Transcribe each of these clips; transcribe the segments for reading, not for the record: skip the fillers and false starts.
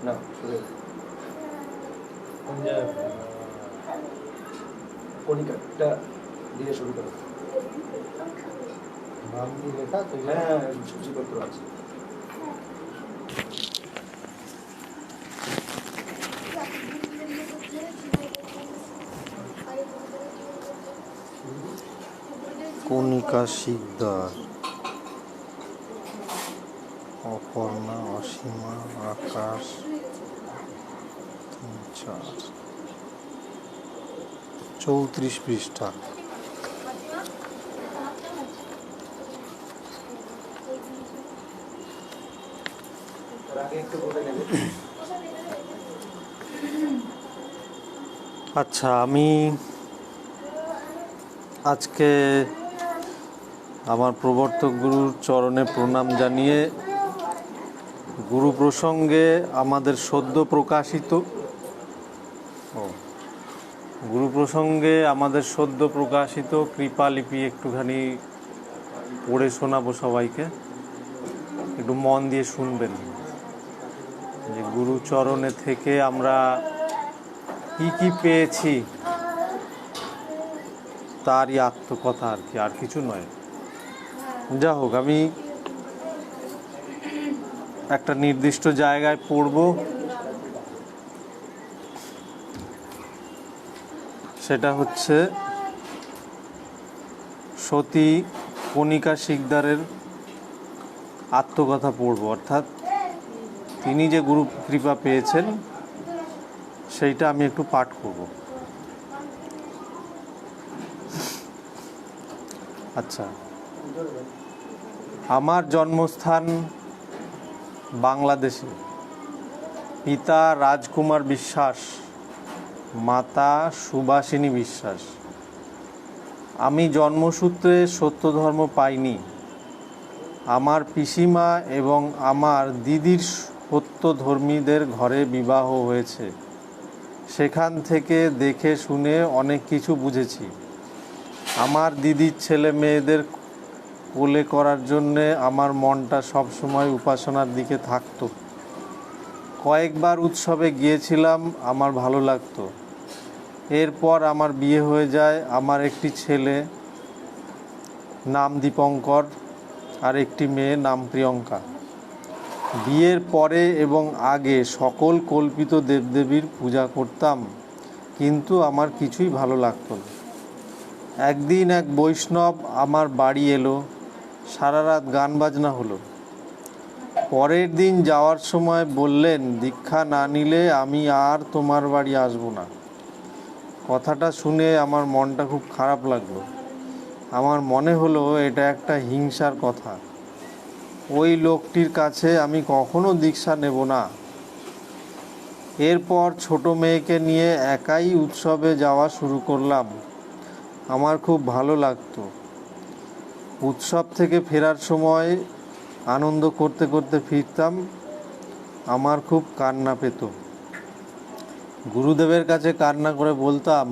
না সরে কণিকাটা দিয়ে শুরু করো। নাম দিয়ে লেখা তো? হ্যাঁ, সূচিপত্র আছে। কণিকা শিকদার, অপর্ণা, অসীমা, আকাশ, 34 পৃষ্ঠা। আচ্ছা, আমি আজকে আমার প্রবর্তক গুরুর চরণে প্রণাম জানিয়ে গুরু প্রসঙ্গে আমাদের সদ্য প্রকাশিত কৃপালিপি একটুখানি পড়ে শোনাবো সবাইকে। একটু মন দিয়ে শুনবেন যে গুরু চরণে থেকে আমরা কি কি পেয়েছি তারই আত্মকথা আর কি, আর কিছু নয়। যা হোক, আমি একটা নির্দিষ্ট জায়গায় পড়ব, সেটা হচ্ছে সতী কণিকা শিকদারের আত্মকথা পড়ব, অর্থাৎ তিনি যে গুরু কৃপা পেয়েছেন সেইটা আমি একটু পাঠ করব। আচ্ছা, আমার জন্মস্থান বাংলাদেশে। পিতা রাজকুমার বিশ্বাস, মাতা সুভাষিনী বিশ্বাস। আমি জন্মসূত্রে সত্য ধর্ম পাইনি। আমার পিসিমা এবং আমার দিদির সত্যধর্মীদের ঘরে বিবাহ হয়েছে। সেখান থেকে দেখে শুনে অনেক কিছু বুঝেছি। আমার দিদির ছেলে মেয়েদের কোলে করার জন্যে আমার মনটা সবসময় উপাসনার দিকে থাকতো। কয়েকবার উৎসবে গিয়েছিলাম, আমার ভালো লাগতো। এরপর আমার বিয়ে হয়ে যায়। আমার একটি ছেলে নাম দীপঙ্কর আর একটি মেয়ে নাম প্রিয়ঙ্কা। বিয়ের পরে এবং আগে সকল কল্পিত দেবদেবীর পূজা করতাম, কিন্তু আমার কিছুই ভালো লাগতো না। একদিন এক বৈষ্ণব আমার বাড়ি এলো, সারা রাত গান বাজনা হলো। পরের দিন যাওয়ার সময় বললেন, দীক্ষা না নিলে আমি আর তোমার বাড়ি আসবো না। কথাটা শুনে আমার মনটা খুব খারাপ লাগলো। আমার মনে হলো এটা একটা হিংসার কথা। ওই লোকটির কাছে আমি কখনো দীক্ষা নেব না। এরপর ছোট মেয়েকে নিয়ে একাই উৎসবে যাওয়া শুরু করলাম। আমার খুব ভালো লাগতো। উৎসব থেকে ফেরার সময় আনন্দ করতে করতে ফিরতাম। আমার খুব কান্না পেত। গুরুদেবের কাছে কান্না করে বলতাম,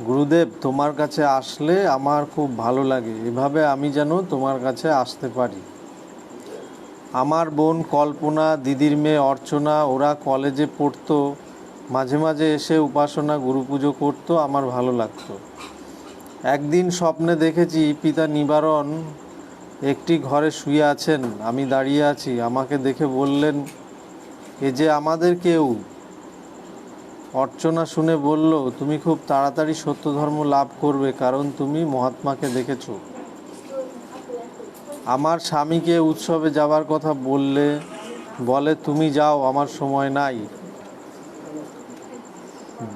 গুরুদেব, তোমার কাছে আসলে আমার খুব ভালো লাগে। এভাবে আমি যেন তোমার কাছে আসতে পারি। আমার বোন কল্পনা, দিদির মেয়ে অর্চনা, ওরা কলেজে পড়তো। মাঝে মাঝে এসে উপাসনা গুরু পুজো করতো, আমার ভালো লাগতো। একদিন স্বপ্নে দেখেছি পিতা নিবারণ একটি ঘরে শুয়ে আছেন, আমি দাঁড়িয়ে আছি। আমাকে দেখে বললেন, এ যে আমাদের কেউ। অর্চনা শুনে বলল, তুমি খুব তাড়াতাড়ি সত্য ধর্ম লাভ করবে, কারণ তুমি মহাত্মাকে দেখেছ। আমার স্বামীকে উৎসবে যাবার কথা বলে তুমি যাও, আমার সময় নাই।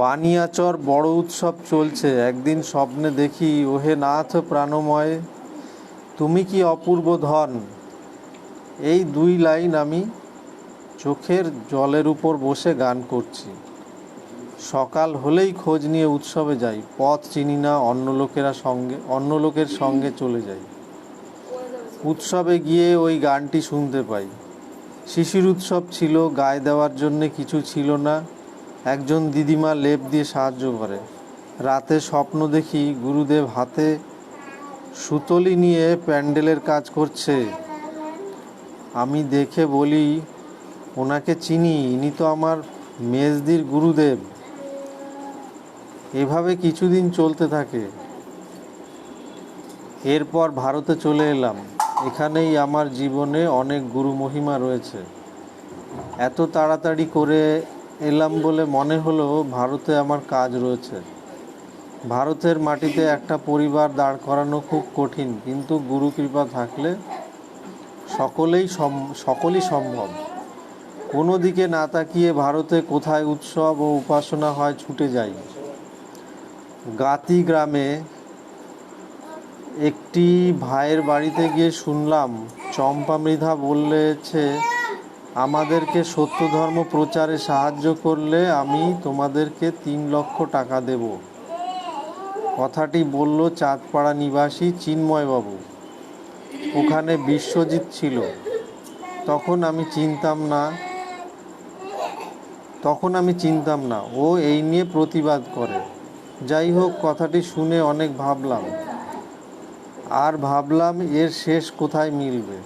বানিয়াচর বড় উৎসব চলছে। একদিন স্বপ্নে দেখি, ওহে নাথ প্রাণময়, তুমি কি অপূর্ব ধন। এই 2 লাইন আমি চোখের জলের উপর বসে গান করছি। সকাল হলেই খোঁজ নিয়ে উৎসবে যাই। পথ চিনি না, অন্য লোকের সঙ্গে চলে যাই। উৎসবে গিয়ে ওই গানটি শুনতে পাই। শিশির উৎসব ছিল, গায়ে দেওয়ার জন্যে কিছু ছিল না। একজন দিদিমা লেপ দিয়ে সাহায্য করে। রাতে স্বপ্ন দেখি গুরুদেব হাতে সুতলি নিয়ে প্যান্ডেলের কাজ করছে। আমি দেখে বলি, ওনাকে চিনি, ইনি তো আমার মেজদির গুরুদেব। এভাবে কিছুদিন চলতে থাকে। এরপর ভারতে চলে এলাম। এখানেই আমার জীবনে অনেক গুরু মহিমা রয়েছে। এত তাড়াতাড়ি করে এলাম বলে মনে হলো ভারতে আমার কাজ রয়েছে। ভারতের মাটিতে একটা পরিবার দাঁড় করানো খুব কঠিন, কিন্তু গুরু কৃপা থাকলে সকলই সম্ভব। কোনো দিকে না তাকিয়ে ভারতে কোথায় উৎসব ও উপাসনা হয় ছুটে যাই। গাতি গ্রামে একটি ভাইয়ের বাড়িতে গিয়ে শুনলাম চম্পা মৃধা বলেছে, আমাদেরকে সত্য ধর্ম প্রচারে সাহায্য করলে আমি তোমাদেরকে 3 লক্ষ টাকা দেব। কথাটি বলল চাঁদপাড়া নিবাসী চিন্ময়বাবু। ওখানে বিশ্বজিৎ ছিল। তখন আমি চিনতাম না ও এই নিয়ে প্রতিবাদ করে। যাই হোক, কথাটি শুনে অনেক ভাবলাম, আর ভাবলাম এর শেষ কোথায় মিলবে।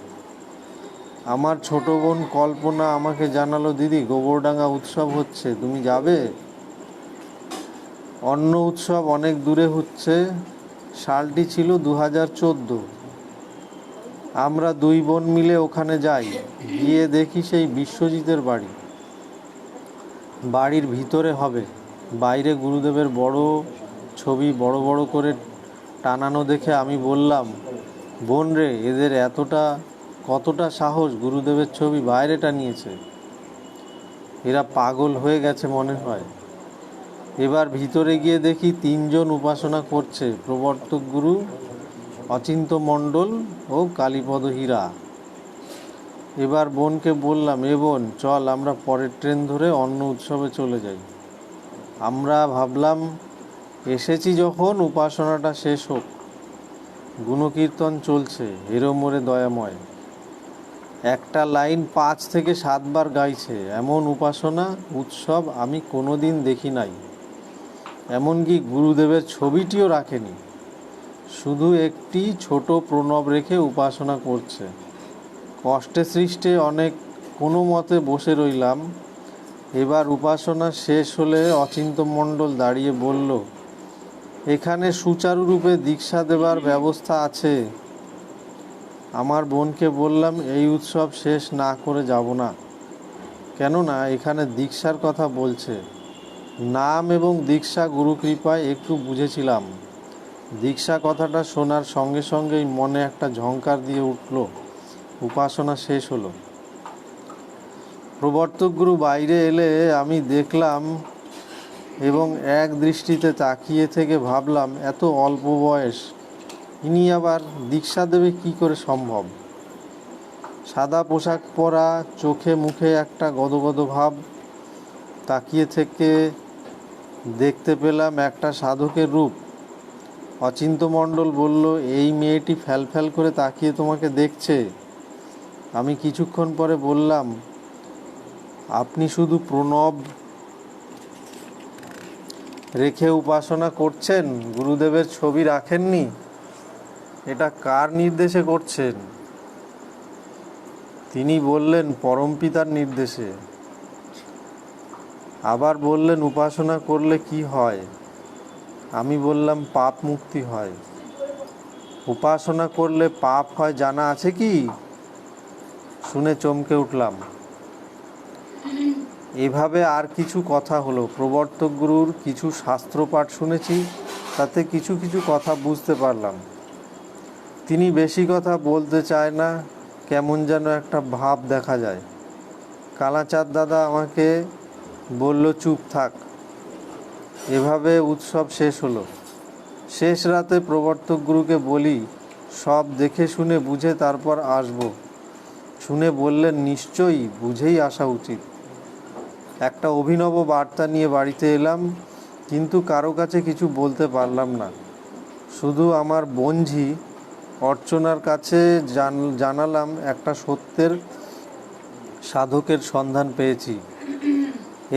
আমার ছোট বোন কল্পনা আমাকে জানালো, দিদি গোবরডাঙ্গা উৎসব হচ্ছে, তুমি যাবে? অন্য উৎসব অনেক দূরে হচ্ছে। সালটি ছিল 2014। আমরা 2 বোন মিলে ওখানে যাই। গিয়ে দেখি সেই বিশ্বজিতের বাড়ি। বাড়ির ভিতরে হবে। বাইরে গুরুদেবের বড় ছবি বড় বড় করে টানানো দেখে আমি বললাম, বোন রে, এদের কতটা সাহস গুরুদেবের ছবি বাইরে টানিয়েছে। এরা পাগল হয়ে গেছে মনে হয়। এবার ভিতরে গিয়ে দেখি 3 জন উপাসনা করছে, প্রবর্তক গুরু, অচিন্ত মণ্ডল ও কালীপদ হীরা। এবার বোনকে বললাম, এ বোন চল আমরা পরের ট্রেন ধরে অন্য উৎসবে চলে যাই। আমরা ভাবলাম এসেছি যখন উপাসনাটা শেষ হোক। গুণকীর্তন চলছে, হেরো মোরে দয়াময়। একটা লাইন 5 থেকে 7 বার গাইছে। এমন উপাসনা উৎসব আমি কোনোদিন দেখি নাই। এমনকি গুরুদেবের ছবিটিও রাখেনি, শুধু একটি ছোট প্রণব রেখে উপাসনা করছে। কষ্টে সৃষ্টে কোনো মতে বসে রইলাম। এবার উপাসনা শেষ হলে অচিন্ত মণ্ডল দাঁড়িয়ে বলল, এখানে সুচারুরূপে দীক্ষা দেবার ব্যবস্থা আছে। আমার বোনকে বললাম, এই উৎসব শেষ না করে যাব না, কেননা এখানে দীক্ষার কথা বলছে। নাম এবং দীক্ষা গুরু কৃপায় একটু বুঝেছিলাম। দীক্ষা কথাটা শোনার সঙ্গে সঙ্গেই মনে একটা ঝংকার দিয়ে উঠল। উপাসনা শেষ হলো। প্রবর্তক গুরু বাইরে এলে আমি দেখলাম এবং এক দৃষ্টিতে তাকিয়ে থেকে ভাবলাম, এত অল্প বয়স, ইনি আবার দীক্ষা দেবে কি করে সম্ভব? সাদা পোশাক পরা, চোখে মুখে একটা গদগদ ভাব। তাকিয়ে থেকে দেখতে পেলাম একটা সাধকের রূপ। অচিন্ত মণ্ডল বলল, এই মেয়েটি ফ্যালফ্যাল করে তাকিয়ে তোমাকে দেখছে। আমি কিছুক্ষণ পরে বললাম, আপনি শুধু প্রণব রেখে উপাসনা করছেন, গুরুদেবের ছবি রাখেননি? এটা কার নির্দেশে করছেন? তিনি বললেন, পরমপিতার নির্দেশে। আবার বললেন, উপাসনা করলে কি হয়? আমি বললাম, পাপ মুক্তি হয়। উপাসনা করলে পাপ হয় জানা আছে কি? শুনে চমকে উঠলাম। এভাবে আর কিছু কথা হলো। প্রবর্তক গুরুর কিছু শাস্ত্রপাঠ শুনেছি, তাতে কিছু কিছু কথা বুঝতে পারলাম। তিনি বেশি কথা বলতে চায় না, কেমন যেন একটা ভাব দেখা যায়। কালাচাঁদ দাদা আমাকে বলল, চুপ থাক। এভাবে উৎসব শেষ হলো। শেষ রাতে প্রবর্তক গুরুকে বলি, সব দেখে শুনে বুঝে তারপর আসব। শুনে বললেন, নিশ্চয়ই বুঝেই আসা উচিত। একটা অভিনব বার্তা নিয়ে বাড়িতে এলাম, কিন্তু কারো কাছে কিছু বলতে পারলাম না। শুধু আমার বোনঝি অর্চনার কাছে জানালাম একটা সত্যের সাধকের সন্ধান পেয়েছি,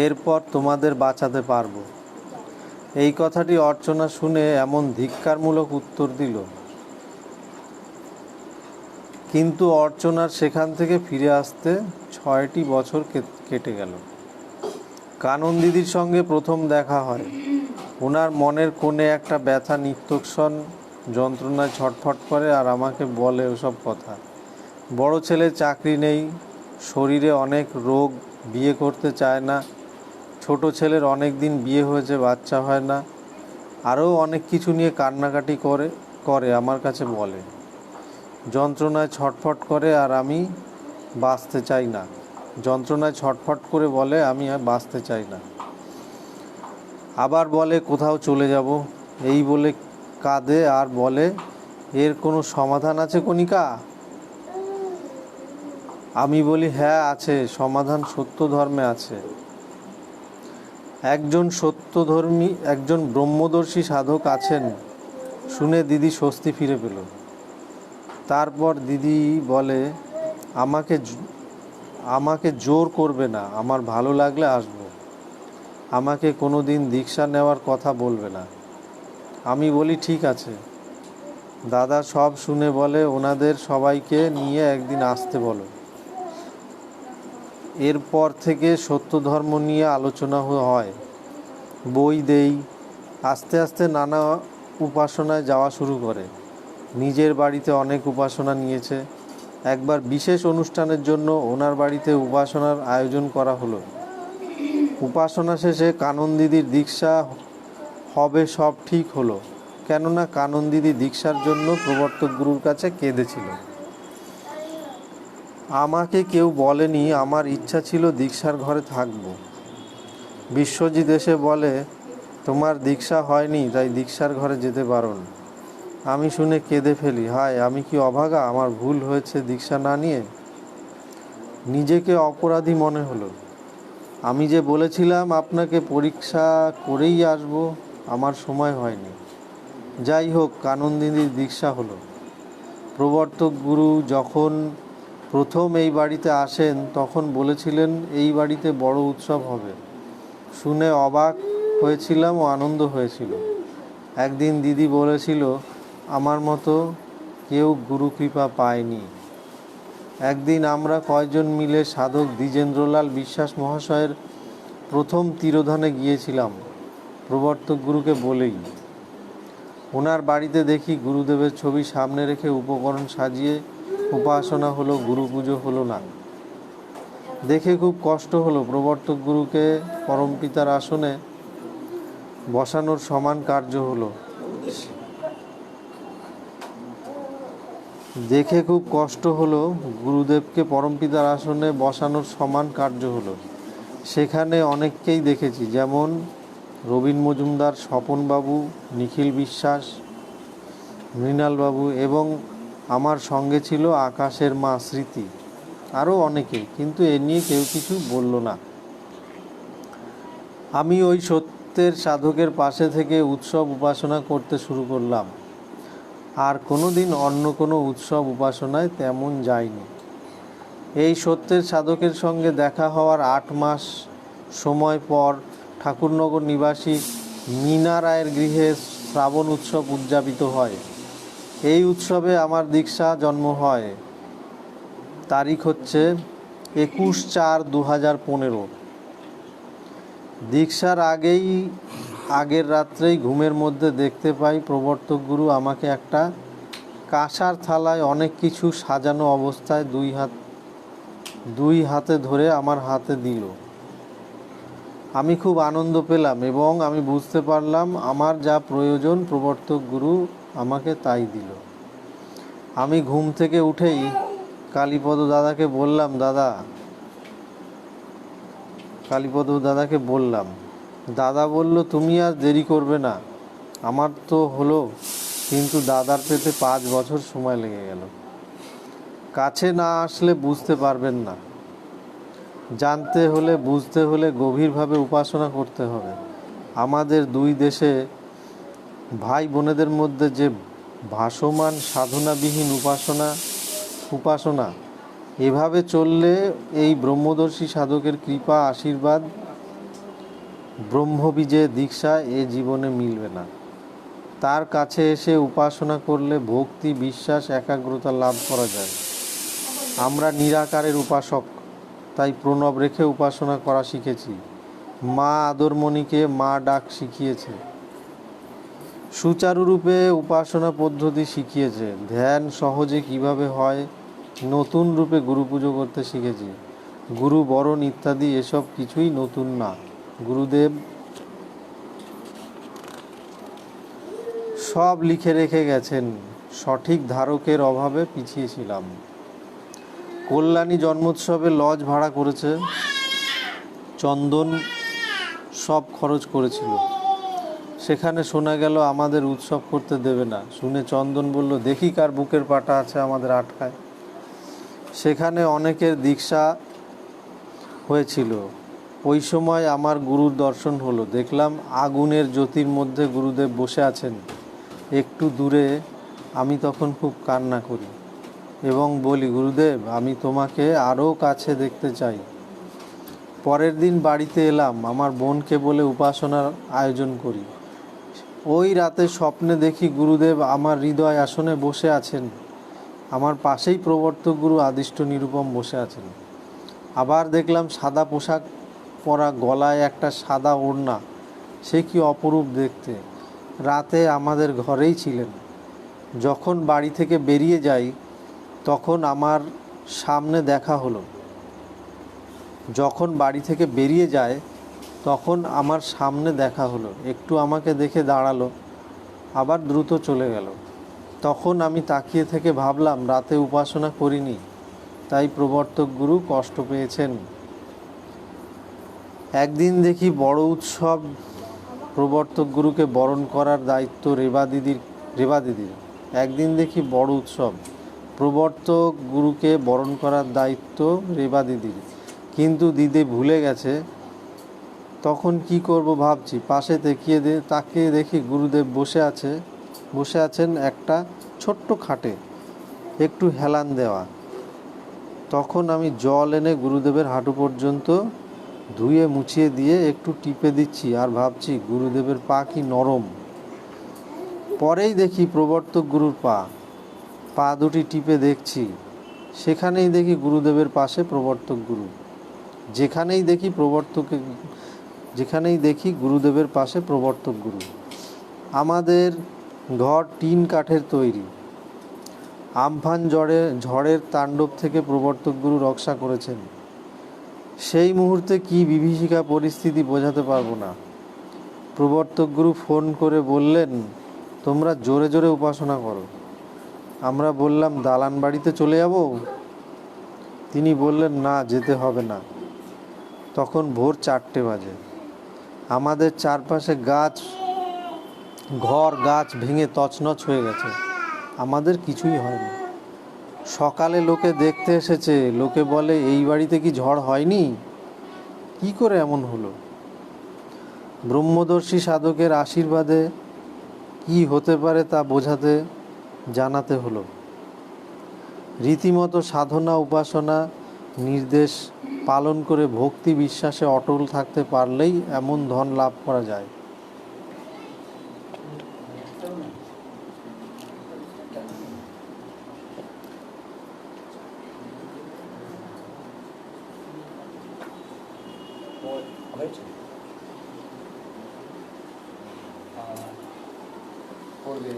এরপর তোমাদের বাঁচাতে পারবো। এই কথাটি অর্চনা শুনে এমন ধিক্কারমূলক উত্তর দিল। কিন্তু অর্চনার সেখান থেকে ফিরে আসতে 6টি বছর কেটে গেল। কানন দিদির সঙ্গে প্রথম দেখা হয়। ওনার মনের কোণে একটা ব্যথা নিত্যক্ষণ যন্ত্রণায় ছটফট করে আর আমাকে বলে ওসব কথা। বড় ছেলের চাকরি নেই, শরীরে অনেক রোগ, বিয়ে করতে চায় না। ছোট ছেলের অনেক দিন বিয়ে হয়েছে, বাচ্চা হয় না। আরও অনেক কিছু নিয়ে কান্নাকাটি করে আমার কাছে বলে। যন্ত্রণায় ছটফট করে আর আমি বাঁচতে চাই না। যন্ত্রণায় ছটফট করে বলে আমি আর বাঁচতে চাই না। আবার বলে কোথাও চলে যাব, এই বলে কাঁদে আর বলে এর কোনো সমাধান আছে কণিকা? আমি বলি হ্যাঁ আছে, সমাধান সত্য ধর্মে আছে। একজন ব্রহ্মদর্শী সাধক আছেন শুনে দিদি স্বস্তি ফিরে পেল। তারপর দিদি বলে আমাকে জোর করবে না, আমার ভালো লাগলে আসবো। আমাকে কোনো দিন দীক্ষা নেওয়ার কথা বলবে না। আমি বলি ঠিক আছে। দাদা সব শুনে বলে ওনাদের সবাইকে নিয়ে একদিন আসতে বলো। এরপর থেকে সত্য ধর্ম নিয়ে আলোচনা হয়, বই দেই। আস্তে আস্তে নানা উপাসনায় যাওয়া শুরু করে। নিজের বাড়িতে অনেক উপাসনা নিয়েছে। একবার বিশেষ অনুষ্ঠানের জন্য ওনার বাড়িতে উপাসনার আয়োজন করা হলো। উপাসনা শেষে কানন দিদির দীক্ষা হবে, সব ঠিক হলো। কেননা কানন দিদি দীক্ষার জন্য প্রবর্তক গুরুর কাছে কেঁদেছিল। আমাকে কেউ বলেনি, আমার ইচ্ছা ছিল দীক্ষার ঘরে থাকব। বিশ্বজিৎ এসে বলে তোমার দীক্ষা হয়নি, তাই দীক্ষার ঘরে যেতে পারো না। আমি শুনে কেঁদে ফেলি, হায় আমি কি অভাগা, আমার ভুল হয়েছে দীক্ষা না নিয়ে। নিজেকে অপরাধী মনে হলো। আমি যে বলেছিলাম আপনাকে পরীক্ষা করেই আসব, আমার সময় হয়নি। যাই হোক, কানন দিদির দীক্ষা হলো। প্রবর্তক গুরু যখন প্রথম এই বাড়িতে আসেন তখন বলেছিলেন এই বাড়িতে বড় উৎসব হবে। শুনে অবাক হয়েছিলাম ও আনন্দ হয়েছিল। একদিন দিদি বলেছিল আমার মতো কেউ গুরু কৃপা পায়নি। একদিন আমরা কয়েকজন মিলে সাধক দ্বিজেন্দ্রলাল বিশ্বাস মহাশয়ের প্রথম তিরোধানে গিয়েছিলাম প্রবর্তক গুরুকে বলেই। ওনার বাড়িতে দেখি গুরুদেবের ছবি সামনে রেখে উপকরণ সাজিয়ে উপাসনা হলো, গুরু পুজো হলো না। দেখে খুব কষ্ট হলো। প্রবর্তক গুরুকে পরমপিতার আসনে বসানোর সমান কার্য হলো। দেখে খুব কষ্ট হলো, গুরুদেবকে পরমপিতার আসনে বসানোর সমান কার্য হলো। সেখানে অনেককেই দেখেছি, যেমন রবীন মজুমদার, স্বপনবাবু, নিখিল বিশ্বাস, মৃণালবাবু এবং আমার সঙ্গে ছিল আকাশের মা স্মৃতি, আরও অনেকে, কিন্তু এ নিয়ে কেউ কিছু বলল না। আমি ওই সত্যের সাধকের পাশে থেকে উৎসব উপাসনা করতে শুরু করলাম। আর কোনো দিন অন্য কোনো উৎসব উপাসনায় তেমন যায়নি। এই সত্যের সাধকের সঙ্গে দেখা হওয়ার 8 মাস সময় পর ঠাকুরনগর নিবাসী মীনা রায়ের গৃহে শ্রাবণ উৎসব উদযাপিত হয়। এই উৎসবে আমার দীক্ষা জন্ম হয়। তারিখ হচ্ছে 21/4/2015। দীক্ষার আগের রাত্রেই ঘুমের মধ্যে দেখতে পাই প্রবর্তক গুরু আমাকে একটা কাঁসার থালায় অনেক কিছু সাজানো অবস্থায় দুই হাতে ধরে আমার হাতে দিল। আমি খুব আনন্দ পেলাম এবং আমি বুঝতে পারলাম আমার যা প্রয়োজন প্রবর্তক গুরু আমাকে তাই দিল। আমি ঘুম থেকে উঠেই কালীপদ দাদাকে বললাম, দাদা বলল তুমি আর দেরি করবে না। আমার তো হলো, কিন্তু দাদার পেতে 5 বছর সময় লেগে গেল। কাছে না আসলে বুঝতে পারবেন না। জানতে হলে, বুঝতে হলে গভীরভাবে উপাসনা করতে হবে। আমাদের 2 দেশে ভাই বোনেদের মধ্যে যে ভাসমান সাধনাবিহীন উপাসনা এভাবে চললে এই ব্রহ্মদর্শী সাধকের কৃপা আশীর্বাদ ব্রহ্মবীজে দীক্ষা এ জীবনে মিলবে না। তার কাছে এসে উপাসনা করলে ভক্তি, বিশ্বাস, একাগ্রতা লাভ করা যায়। আমরা নিরাকারের উপাসক, তাই প্রণব রেখে উপাসনা করা শিখেছি। মা আদরমণিকে মা ডাক শিখিয়েছে, সুচারুরূপে উপাসনা পদ্ধতি শিখিয়েছে, ধ্যান সহজে কিভাবে হয় নতুন রূপে গুরু পুজো করতে শিখেছি। গুরু বরণ ইত্যাদি এসব কিছুই নতুন না। গুরুদেব সব লিখে রেখে গেছেন, সঠিক ধারকের অভাবে পিছিয়ে ছিলাম। কল্যাণী জন্মোৎসবে লজ ভাড়া করেছে, চন্দন সব খরচ করেছিল। সেখানে শোনা গেল আমাদের উৎসব করতে দেবে না। শুনে চন্দন বলল, দেখি কার বুকের পাটা আছে আমাদের আটকায়। সেখানে অনেকের দীক্ষা হয়েছিল। ওই সময় আমার গুরুর দর্শন হলো। দেখলাম আগুনের জ্যোতির মধ্যে গুরুদেব বসে আছেন একটু দূরে। আমি তখন খুব কান্না করি এবং বলি, গুরুদেব আমি তোমাকে আরও কাছে দেখতে চাই। পরের দিন বাড়িতে এলাম, আমার বোনকে বলে উপাসনার আয়োজন করি। ওই রাতে স্বপ্নে দেখি গুরুদেব আমার হৃদয় আসনে বসে আছেন, আমার পাশেই প্রবর্তক গুরু আদিষ্ট নিরুপম বসে আছেন। আবার দেখলাম সাদা পোশাক পরা, গলায় একটা সাদা ওড়না, সে কি অপরূপ দেখতে। রাতে আমাদের ঘরেই ছিলেন। যখন বাড়ি থেকে বেরিয়ে যাই তখন আমার সামনে দেখা হলো। একটু আমাকে দেখে দাঁড়ালো, আবার দ্রুত চলে গেল। তখন আমি তাকিয়ে থেকে ভাবলাম, রাতে উপাসনা করিনি, তাই প্রবর্তক গুরু কষ্ট পেয়েছেন। একদিন দেখি বড় উৎসব, প্রবর্তক গুরুকে বরণ করার দায়িত্ব রেবা দিদির। একদিন দেখি বড় উৎসব, প্রবর্তক গুরুকে বরণ করার দায়িত্ব রেবা দিদির, কিন্তু দিদি ভুলে গেছে। তখন কি করব ভাবছি, পাশে তাকিয়ে দেখি গুরুদেব বসে আছেন একটা ছোট্ট খাটে, একটু হেলান দেওয়া। তখন আমি জল এনে গুরুদেবের হাঁটু পর্যন্ত ধুয়ে মুছিয়ে দিয়ে একটু টিপে দিচ্ছি আর ভাবছি, গুরুদেবের পা কি নরম। পরেই দেখি প্রবর্তক গুরুর পা দুটি টিপে দেখছি, সেখানেই দেখি গুরুদেবের পাশে প্রবর্তক গুরু। যেখানেই দেখি গুরুদেবের পাশে প্রবর্তক গুরু। আমাদের ঘর টিন কাঠের তৈরি। আমফান ঝড়ের তাণ্ডব থেকে প্রবর্তক গুরু রক্ষা করেছেন। সেই মুহূর্তে কি বিভীষিকা পরিস্থিতি বোঝাতে পারবো না। প্রবর্তক গুরু ফোন করে বললেন, তোমরা জোরে জোরে উপাসনা করো। আমরা বললাম, দালান বাড়িতে চলে যাব। তিনি বললেন, না, যেতে হবে না। তখন ভোর 4টে বাজে। আমাদের চারপাশে ঘর গাছ ভেঙে তছনছ হয়ে গেছে, আমাদের কিছুই হয়নি। সকালে লোকে দেখতে এসেছে, লোকে বলে, এই বাড়িতে কি ঝড় হয়নি? কি করে এমন হলো? ব্রহ্মদর্শী সাধকের আশীর্বাদে কি হতে পারে তা জানাতে হলো। রীতিমতো সাধনা উপাসনা নির্দেশ পালন করে ভক্তি বিশ্বাসে অটল থাকতে পারলেই এমন ধন লাভ করা যায়। হয়েছে করবে।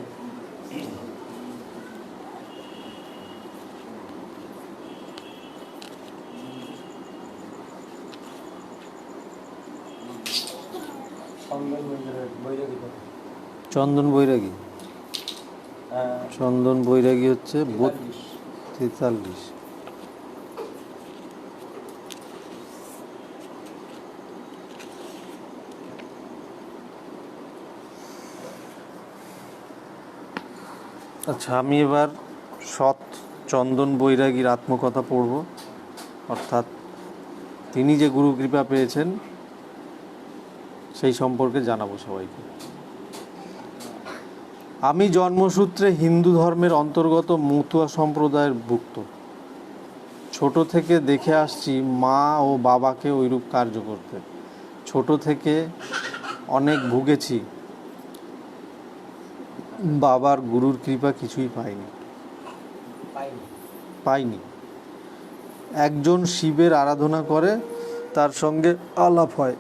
চন্দন বৈরাগী হচ্ছে 43। আচ্ছা, আমি এবার সৎ চন্দন বৈরাগীর আত্মকথা পড়ব, অর্থাৎ তিনি যে গুরু কৃপা পেয়েছেন সেই সম্পর্কে জানাবো সবাইকে। আমি জন্মসূত্রে হিন্দু ধর্মের অন্তর্গত মতুয়া সম্প্রদায়ের ভুক্ত। ছোট থেকে দেখে আসছি মা ও বাবাকে ওইরূপ কার্য করতে। ছোট থেকে অনেক ভুগেছি, বাবার গুরুর কৃপা কিছুই পাইনি। একজন শিবের আরাধনা করে, তার সঙ্গে আলাপ হয়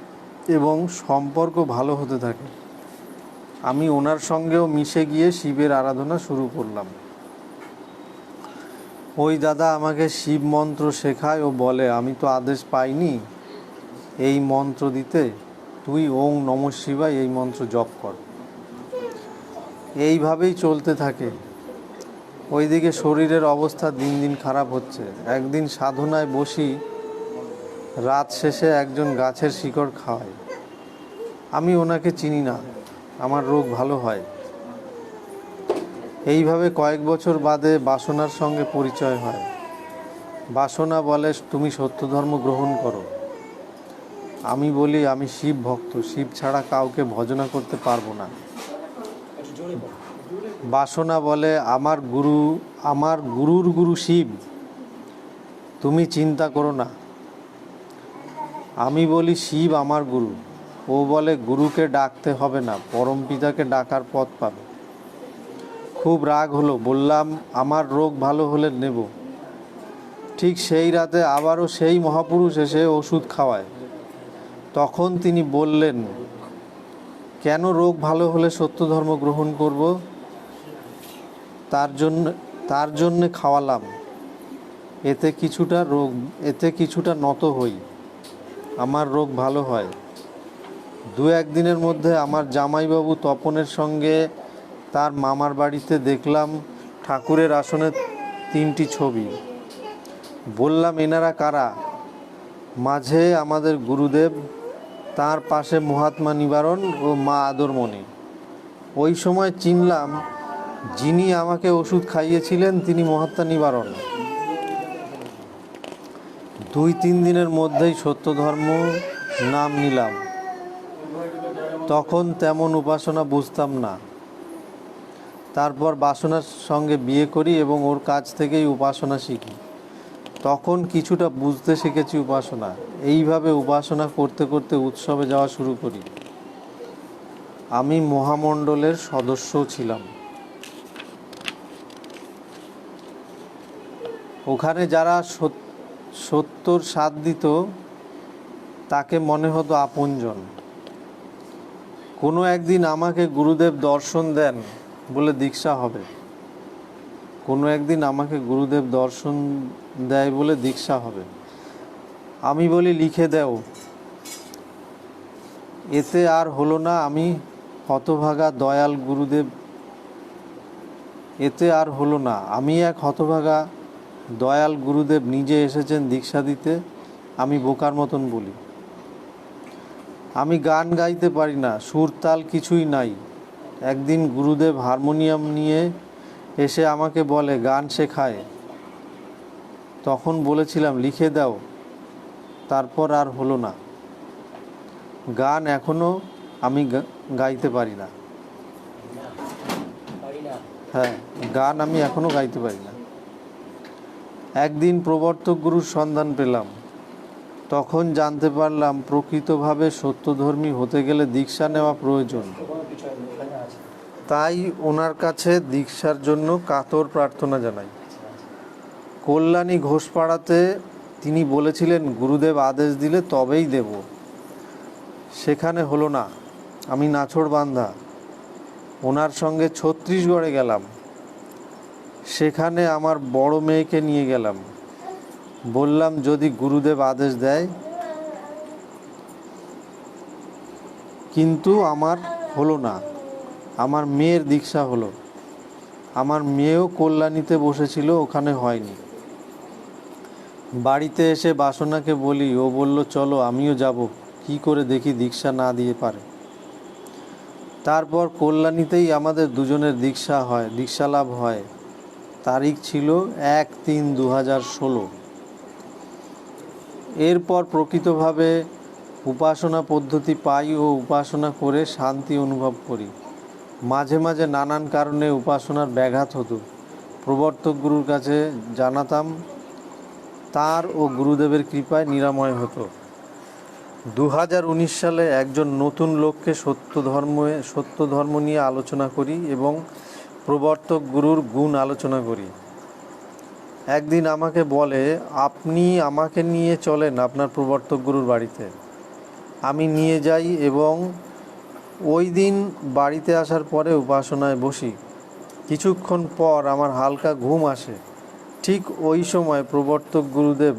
এবং সম্পর্ক ভালো হতে থাকে। আমি ওনার সঙ্গেও মিশে গিয়ে শিবের আরাধনা শুরু করলাম। ওই দাদা আমাকে শিব মন্ত্র শেখায় ও বলে, আমি তো আদেশ পাইনি এই মন্ত্র দিতে, তুই ওং নমঃ শিবায় এই মন্ত্র জপ কর। এইভাবেই চলতে থাকে। ওইদিকে শরীরের অবস্থা দিন দিন খারাপ হচ্ছে। একদিন সাধনায় বসি, রাত শেষে একজন গাছের শিকড় খাওয়ায়। আমি ওনাকে চিনি না, আমার রোগ ভালো হয়। এইভাবে কয়েক বছর বাদে বাসনার সঙ্গে পরিচয় হয়। বাসনা বলে, তুমি সত্য ধর্ম গ্রহণ করো। আমি বলি, আমি শিব ভক্ত, শিব ছাড়া কাউকে ভজনা করতে পারবো না। একটু জোরে বল। বাসনা বলে, আমার গুরুর গুরু শিব, তুমি চিন্তা করো না। আমি বলি, শিব আমার গুরু। ও বলে, গুরুকে ডাকতে হবে না, পরম পিতাকে ডাকার পথ পাবে। খুব রাগ হলো। বললাম, আমার রোগ ভালো হলে নেব। ঠিক সেই রাতে আবারও সেই মহাপুরুষ এসে ওষুধ খাওয়ায়। তখন তিনি বললেন, কেন রোগ ভালো হলে সত্য ধর্ম গ্রহণ করব? তার জন্য খাওয়ালাম। এতে কিছুটা নত হই, আমার রোগ ভালো হয়। দু একদিনের মধ্যে আমার জামাইবাবু তপনের সঙ্গে তার মামার বাড়িতে দেখলাম ঠাকুরের আসনে 3টি ছবি। বললাম, এনারা কারা? মাঝে আমাদের গুরুদেব, তার পাশে মহাত্মা নিবারণ ও মা আদরমণি। ওই সময় চিনলাম, যিনি আমাকে ওষুধ খাইয়েছিলেন তিনি মহাত্মা নিবারণ। 2-3 দিনের মধ্যেই সত্য ধর্ম নাম নিলাম। তখন তেমন উপাসনা বুঝতাম না। তারপর বাসনার সঙ্গে বিয়ে করি এবং ওর কাছ থেকেই উপাসনা শিখি। তখন কিছুটা বুঝতে শিখেছি উপাসনা। এইভাবে উপাসনা করতে করতে উৎসবে যাওয়া শুরু করি। আমি মহামণ্ডলের সদস্যও ছিলাম। ওখানে যারা সত্যর স্বাদ দিত, তাকে মনে হতো আপনজন। কোনো একদিন আমাকে গুরুদেব দর্শন দেন, বলে দীক্ষা হবে। আমি বলি, লিখে দাও। এতে আর হলো না। আমি এক হতভাগা দয়াল গুরুদেব নিজে এসেছেন দীক্ষা দিতে। আমি বোকার মতন বলি, আমি গান গাইতে পারি না, সুর তাল কিছুই নাই। একদিন গুরুদেব হারমোনিয়াম নিয়ে এসে আমাকে বলে, গান শেখায়। তখন বলেছিলাম, লিখে দাও। তারপর আর হলো না। গান এখনও আমি গাইতে পারি না। গান আমি এখনও গাইতে পারি না। একদিন প্রবর্তক গুরুর সন্ধান পেলাম। তখন জানতে পারলাম, প্রকৃতভাবে সত্যধর্মী হতে গেলে দীক্ষা নেওয়া প্রয়োজন। তাই ওনার কাছে দীক্ষার জন্য কাতর প্রার্থনা জানাই। কল্যাণী ঘোষপাড়াতে তিনি বলেছিলেন, গুরুদেব আদেশ দিলে তবেই দেব। সেখানে হলো না। আমি নাছোড়বান্ধা। ওনার সঙ্গে ছত্তিশগড়ে গেলাম। সেখানে আমার বড় মেয়েকে নিয়ে গেলাম। বললাম, যদি গুরুদেব আদেশ দেয়। কিন্তু আমার হলো না। আমার মেয়ের দীক্ষা হলো। আমার মেয়েও কল্যাণীতে বসেছিল, ওখানে হয়নি। বাড়িতে এসে বাসনাকে বলি, ও বলল, চলো আমিও যাব, কি করে দেখি দীক্ষা না দিয়ে পারে। তারপর কল্যাণীতেই আমাদের দুজনের দীক্ষা লাভ হয়। তারিখ ছিল 1-3-2016। এরপর প্রকৃতভাবে উপাসনা পদ্ধতি পাই ও উপাসনা করে শান্তি অনুভব করি। মাঝে মাঝে নানান কারণে উপাসনার ব্যাঘাত হতো। প্রবর্তক গুরুর কাছে জানাতাম, তার ও গুরুদেবের কৃপায় নিরাময় হতো। 2019 সালে একজন নতুন লোককে সত্য ধর্ম নিয়ে আলোচনা করি এবং প্রবর্তক গুরুর গুণ আলোচনা করি। একদিন আমাকে বলে, আপনি আমাকে নিয়ে চলেন আপনার প্রবর্তক গুরুর বাড়িতে। আমি নিয়ে যাই এবং ওই দিন বাড়িতে আসার পরে উপাসনায় বসি। কিছুক্ষণ পর আমার হালকা ঘুম আসে। ঠিক ওই সময় প্রবর্তক গুরুদেব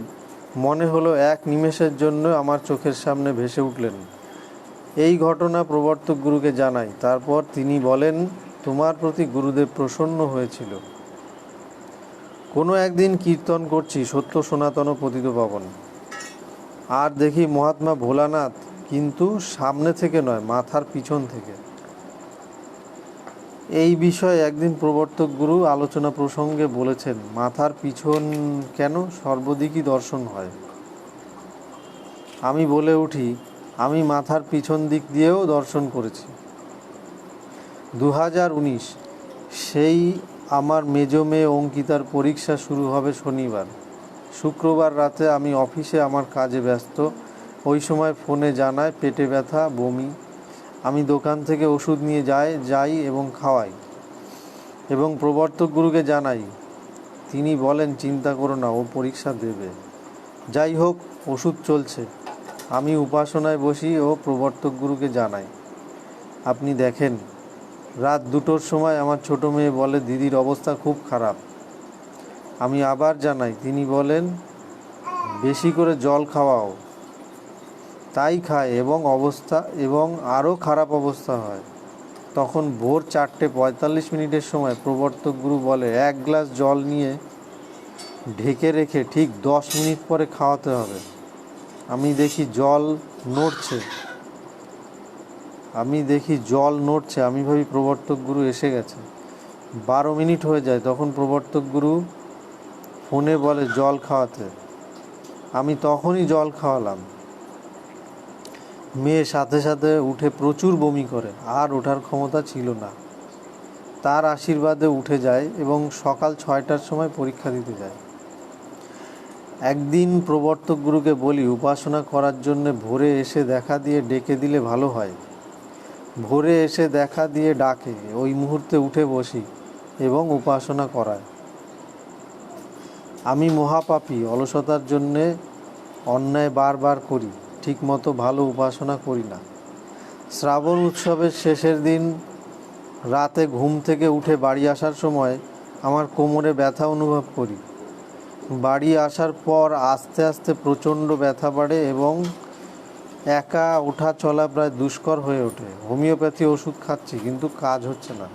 মনে হলো এক নিমেষের জন্য আমার চোখের সামনে ভেসে উঠলেন। এই ঘটনা প্রবর্তক গুরুকে জানাই। তারপর তিনি বলেন, তোমার প্রতি গুরুদেব প্রসন্ন হয়েছিল। কোনো একদিন কীর্তন করছি সত্য সনাতন পতিত পাবন, আর দেখি মহাত্মা ভোলানাথ, কিন্তু সামনে থেকে নয়, মাথার পিছন থেকে। এই বিষয়ে একদিন প্রবর্তক গুরু আলোচনা প্রসঙ্গে বলেছেন, মাথার পিছন কেন, সর্বদিকই দর্শন হয়। আমি বলে উঠি, আমি মাথার পিছন দিক দিয়েও দর্শন করেছি। 2019 সেই আমার মেজ মেয়ে অঙ্কিতার পরীক্ষা শুরু হবে শনিবার। শুক্রবার রাতে আমি অফিসে আমার কাজে ব্যস্ত। ওই সময় ফোনে জানায় পেটে ব্যথা, বমি। আমি দোকান থেকে ওষুধ নিয়ে যাই এবং খাওয়াই এবং প্রবর্তক গুরুকে জানাই। তিনি বলেন, চিন্তা করো না, ও পরীক্ষা দেবে। যাই হোক, ওষুধ চলছে। আমি উপাসনায় বসি ও প্রবর্তক গুরুকে জানাই। আপনি দেখেন, রাত 2টোর সময় আমার ছোট মেয়ে বলে, দিদির অবস্থা খুব খারাপ। আমি আবার জানাই। তিনি বলেন, বেশি করে জল খাওয়াও। তাই খায় এবং আরও খারাপ অবস্থা হয়। তখন ভোর 4:45 সময় প্রবর্তক গুরু বলে, 1 গ্লাস জল নিয়ে ঢেকে রেখে ঠিক 10 মিনিট পরে খাওয়াতে হবে। আমি দেখি জল নড়ছে। আমি ভাবি প্রবর্তক গুরু এসে গেছে। 12 মিনিট হয়ে যায়। তখন প্রবর্তক গুরু ফোনে বলে জল খাওয়াতে। আমি তখনই জল খাওয়ালাম। মেয়ে সাথে সাথে উঠে প্রচুর বমি করে, আর ওঠার ক্ষমতা ছিল না। তার আশীর্বাদে উঠে যায় এবং সকাল 6টার সময় পরীক্ষা দিতে যায়। একদিন প্রবর্তক গুরুকে বলি, উপাসনা করার জন্য ভোরে এসে দেখা দিয়ে ডেকে দিলে ভালো হয়। ভোরে এসে দেখা দিয়ে ডাকে, ওই মুহূর্তে উঠে বসি এবং উপাসনা করায়। আমি মহাপাপী, অলসতার জন্যে অন্যায় বারবার করি, ঠিকমতো ভালো উপাসনা করি না। শ্রাবণ উৎসবের শেষের দিন রাতে ঘুম থেকে উঠে বাড়ি আসার সময় আমার কোমরে ব্যথা অনুভব করি। বাড়ি আসার পর আস্তে আস্তে প্রচণ্ড ব্যথা বাড়ে এবং একা ওঠা চলা প্রায় দুষ্কর হয়ে ওঠে। হোমিওপ্যাথি ওষুধ খাচ্ছি, কিন্তু কাজ হচ্ছে না।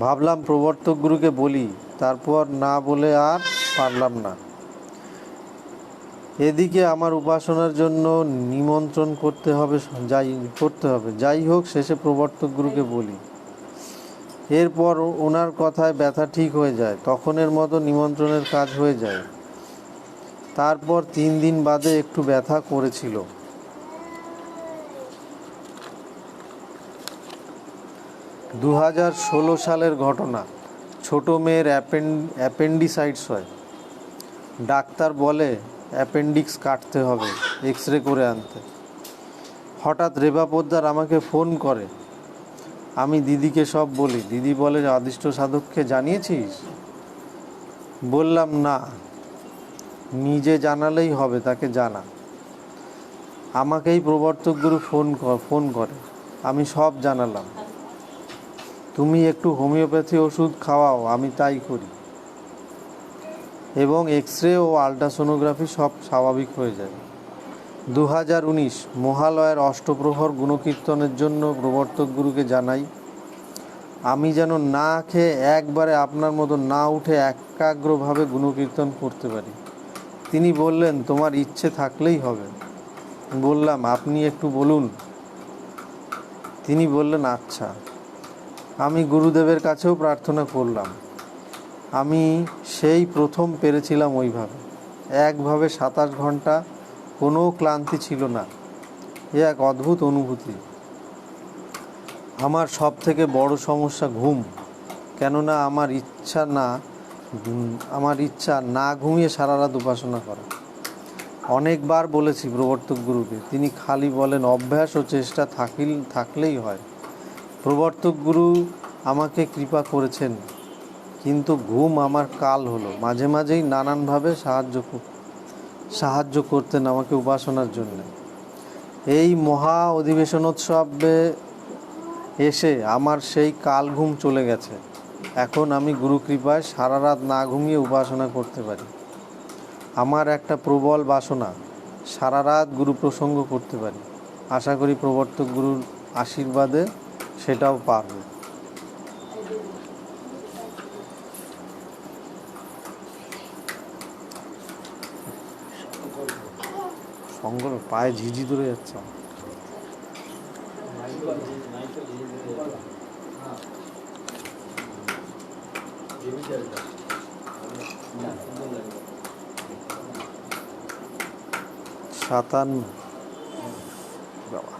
ভাবলাম প্রবর্তক গুরুকে বলি, তারপর না বলে আর পারলাম না। এদিকে আমার উপাসনার জন্য নিমন্ত্রণ করতে হবে। যাই হোক, শেষে প্রবর্তক গুরুকে বলি। এরপর ওনার কথায় ব্যথা ঠিক হয়ে যায়। তখনের মতো নিমন্ত্রণের কাজ হয়ে যায়। তারপর 3 দিন বাদে একটু ব্যথা করেছিল। 2016 সালের ঘটনা। ছোট মেয়ের অ্যাপেন্ডিসাইটিস হয়। ডাক্তার বলে অ্যাপেন্ডিক্স কাটতে হবে, এক্সরে করে আনতে। হঠাৎ রেবা পোদ্দার আমাকে ফোন করে। আমি দিদিকে সব বলি। দিদি বলে, আদিষ্ট সাধককে জানিয়েছিস? বললাম, না, নিজে জানালেই হবে, তাকে জানা। আমাকেই প্রবর্তক গুরু ফোন করে। আমি সব জানালাম। তুমি একটু হোমিওপ্যাথি ওষুধ খাওয়াও। আমি তাই করি এবং এক্সরে ও আল্ট্রাসোনোগ্রাফি সব স্বাভাবিক হয়ে যায়। 2019 মহালয়ার অষ্টপ্রহর গুণকীর্তনের জন্য প্রবর্তক গুরুকে জানাই, আমি যেন না খেয়ে একবারে আপনার মতো না উঠে একাগ্রভাবে গুণকীর্তন করতে পারি। তিনি বললেন, তোমার ইচ্ছে থাকলেই হবে। বললাম, আপনি একটু বলুন। তিনি বললেন, আচ্ছা। আমি গুরুদেবের কাছেও প্রার্থনা করলাম। আমি সেই প্রথম পেরেছিলাম ওইভাবে, একভাবে 27 ঘন্টা, কোনো ক্লান্তি ছিল না। এ এক অদ্ভুত অনুভূতি। আমার সব থেকে বড় সমস্যা ঘুম। কেননা আমার ইচ্ছা না ঘুমিয়ে সারা রাত উপাসনা করা। অনেকবার বলেছি প্রবর্তক গুরুকে। তিনি খালি বলেন, অভ্যাস ও চেষ্টা থাকলেই হয়। প্রবর্তক গুরু আমাকে কৃপা করেছেন, কিন্তু ঘুম আমার কাল হলো। মাঝে মাঝেই নানানভাবে সাহায্য করতেন আমাকে উপাসনার জন্য। এই মহা অধিবেশনোৎসবে এসে আমার সেই কাল ঘুম চলে গেছে। এখন আমি গুরু কৃপায় সারা রাত না ঘুমিয়ে উপাসনা করতে পারি। আমার একটা প্রবল বাসনা, সারা রাত গুরু প্রসঙ্গ করতে পারি। আশা করি প্রবর্তক গুরুর আশীর্বাদে সেটাও পারব। সঙ্গর পায়ে ঝিঝি ধরে যাচ্ছে। সাতান্ন বাবা,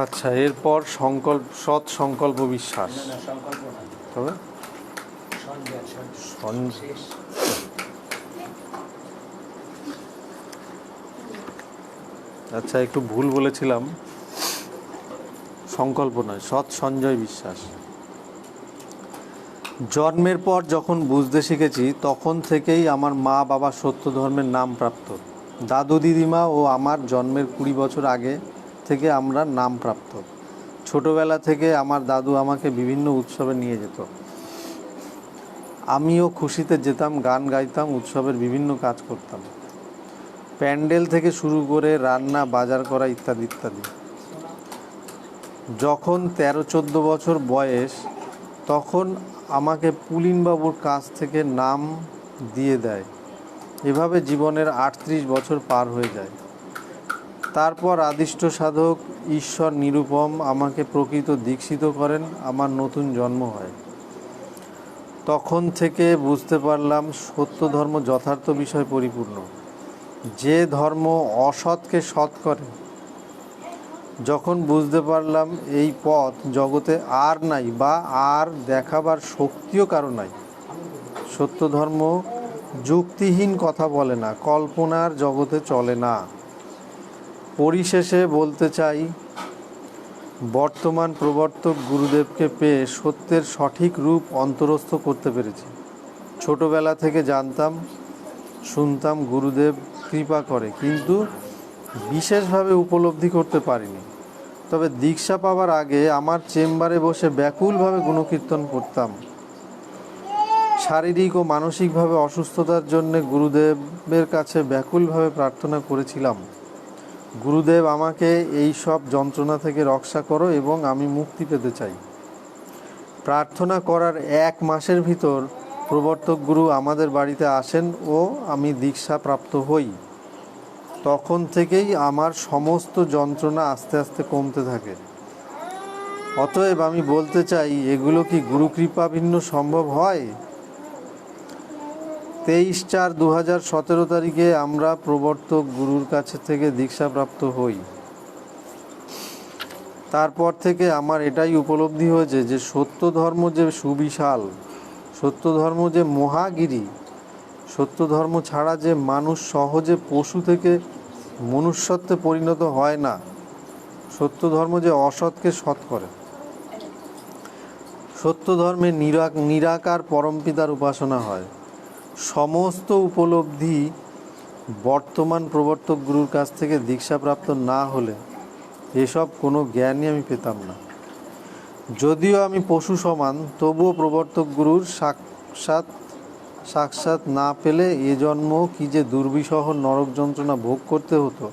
আচ্ছা, এরপর সৎ সংকল্প বিশ্বাস। তবে আচ্ছা, একটু ভুল বলেছিলাম, সংকল্প নয়, সৎ সঞ্জয় বিশ্বাস। জন্মের পর যখন বুঝতে শিখেছি তখন থেকেই আমার মা বাবা সত্য ধর্মের নাম প্রাপ্ত। দাদু দিদিমা ও আমার জন্মের 20 বছর আগে থেকে আমরা নাম প্রাপ্ত। ছোটবেলা থেকে আমার দাদু আমাকে বিভিন্ন উৎসবে নিয়ে যেত। আমিও খুশিতে যেতাম, গান গাইতাম, উৎসবের বিভিন্ন কাজ করতাম, প্যান্ডেল থেকে শুরু করে রান্না বাজার করা ইত্যাদি ইত্যাদি। যখন 13-14 বছর বয়স তখন আমাকে পুলিনবাবুর কাছ থেকে নাম দিয়ে দেয়। এভাবে জীবনের 38 বছর পার হয়ে যায়। তারপর আদিষ্ট সাধক ঈশ্বর নিরুপম আমাকে প্রকৃত দীক্ষিত করেন, আমার নতুন জন্ম হয়। তখন থেকে বুঝতে পারলাম সত্য ধর্ম যথার্থ বিষয় পরিপূর্ণ। যে ধর্ম অসৎকে সৎ করে। যখন বুঝতে পারলাম এই পথ জগতে আর নাই বা আর দেখাবার শক্তিও কারো নাই। সত্য ধর্ম যুক্তিহীন কথা বলে না, কল্পনার জগতে চলে না। পরিশেষে বলতে চাই, বর্তমান প্রবর্তক গুরুদেবকে পেয়ে সত্যের সঠিক রূপ অন্তরস্থ করতে পেরেছি। ছোটবেলা থেকে জানতাম, শুনতাম গুরুদেব কৃপা করে, কিন্তু বিশেষভাবে উপলব্ধি করতে পারিনি। তবে দীক্ষা পাওয়ার আগে আমার চেম্বারে বসে ব্যাকুলভাবে গুণকীর্তন করতাম। শারীরিক ও মানসিকভাবে অসুস্থতার জন্য গুরুদেবের কাছে ব্যাকুলভাবে প্রার্থনা করেছিলাম, গুরুদেব আমাকে এই সব যন্ত্রণা থেকে রক্ষা করো এবং আমি মুক্তি পেতে চাই। প্রার্থনা করার 1 মাসের ভিতর প্রবর্তক গুরু আমাদের বাড়িতে আসেন ও আমি দীক্ষা প্রাপ্ত হই। তখন থেকেই আমার সমস্ত যন্ত্রণা আস্তে আস্তে কমতে থাকে। অতএব আমি বলতে চাই, এগুলো কি গুরুকৃপা ভিন্ন সম্ভব হয়? 23/4/2017 তারিখে আমরা প্রবর্তক গুরুর কাছে থেকে দীক্ষাপ্রাপ্ত হই। তারপর থেকে আমার এটাই উপলব্ধি হয়েছে যে সত্য ধর্ম যে সুবিশাল, সত্য ধর্ম যে মহাগিরি, সত্য ধর্ম ছাড়া যে মানুষ সহজে পশু থেকে মনুষ্যত্বে পরিণত হয় না। সত্য ধর্ম যে অসৎকে সৎ করে। সত্য ধর্মে নিরাকার পরমপিতার উপাসনা হয়। সমস্ত উপলব্ধি বর্তমান প্রবর্তক গুরুর কাছ থেকে দীক্ষাপ্রাপ্ত না হলে এসব কোনো জ্ঞানই আমি পেতাম না। যদিও আমি পশু সমান, তবুও প্রবর্তক গুরুর সাক্ষাৎ না পেলে এ জন্ম কি যে দুর্বিষহ নরক যন্ত্রণা ভোগ করতে হতো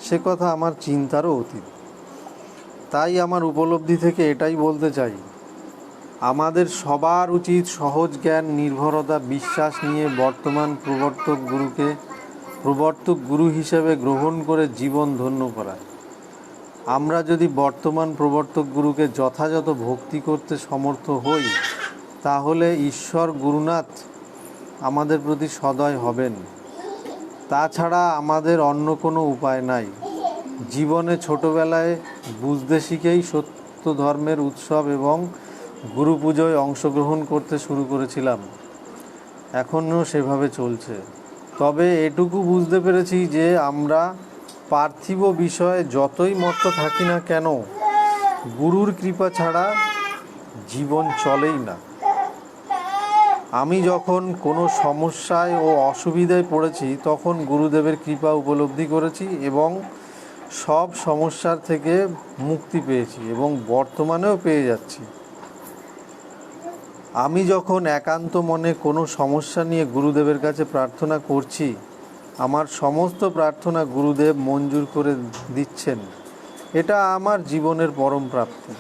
সে কথা আমার চিন্তারও অতীত। তাই আমার উপলব্ধি থেকে এটাই বলতে চাই, আমাদের সবার উচিত সহজ জ্ঞান, নির্ভরতা, বিশ্বাস নিয়ে বর্তমান প্রবর্তক গুরু হিসেবে গ্রহণ করে জীবন ধন্য করা। আমরা যদি বর্তমান প্রবর্তক গুরুকে যথাযথ ভক্তি করতে সমর্থ হই, তাহলে ঈশ্বর গুরুনাথ আমাদের প্রতি সদয় হবেন। তাছাড়া আমাদের অন্য কোনো উপায় নাই। জীবনে ছোটবেলায় বুঝতে শিখেই সত্য ধর্মের উৎসব এবং গুরু পুজোয় অংশগ্রহণ করতে শুরু করেছিলাম। এখনও সেভাবে চলছে। তবে এটুকু বুঝতে পেরেছি যে আমরা পার্থিব বিষয়ে যতই মত্ত থাকি না কেন, গুরুর কৃপা ছাড়া জীবন চলেই না। আমি যখন কোনো সমস্যায় ও অসুবিধায় পড়েছি তখন গুরুদেবের কৃপা উপলব্ধি করেছি এবং সব সমস্যার থেকে মুক্তি পেয়েছি এবং বর্তমানেও পেয়ে যাচ্ছি। আমি যখন একান্ত মনে কোনো সমস্যা নিয়ে গুরুদেবের কাছে প্রার্থনা করছি, আমার সমস্ত প্রার্থনা গুরুদেব মঞ্জুর করে দিচ্ছেন। এটা আমার জীবনের পরম প্রাপ্তি।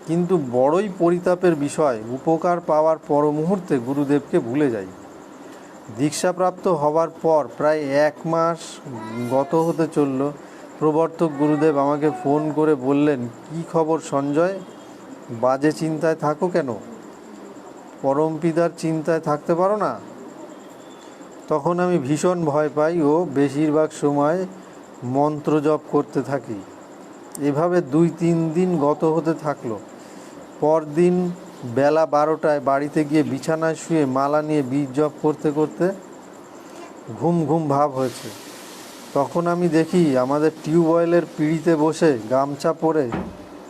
কিন্তু বড়ই পরিতাপের বিষয়, উপকার পাওয়ার পর মুহূর্তে গুরুদেবকে ভুলে যাই। দীক্ষাপ্রাপ্ত হওয়ার পর প্রায় 1 মাস গত হতে চলল। প্রবর্তক গুরুদেব আমাকে ফোন করে বললেন, কী খবর সঞ্জয়, বাজে চিন্তায় থাকো কেন? পরমপিতার চিন্তায় থাকতে পারো না? তখন আমি ভীষণ ভয় পাই ও বেশিরভাগ সময় মন্ত্র জপ করতে থাকি। এভাবে 2-3 দিন গত হতে থাকলো। পরদিন বেলা 12টায় বাড়িতে গিয়ে বিছানায় শুয়ে মালা নিয়ে বীজ জপ করতে করতে ঘুম ঘুম ভাব হয়েছে। তখন আমি দেখি আমাদের টিউবওয়েলের পিঁড়িতে বসে গামছা পরে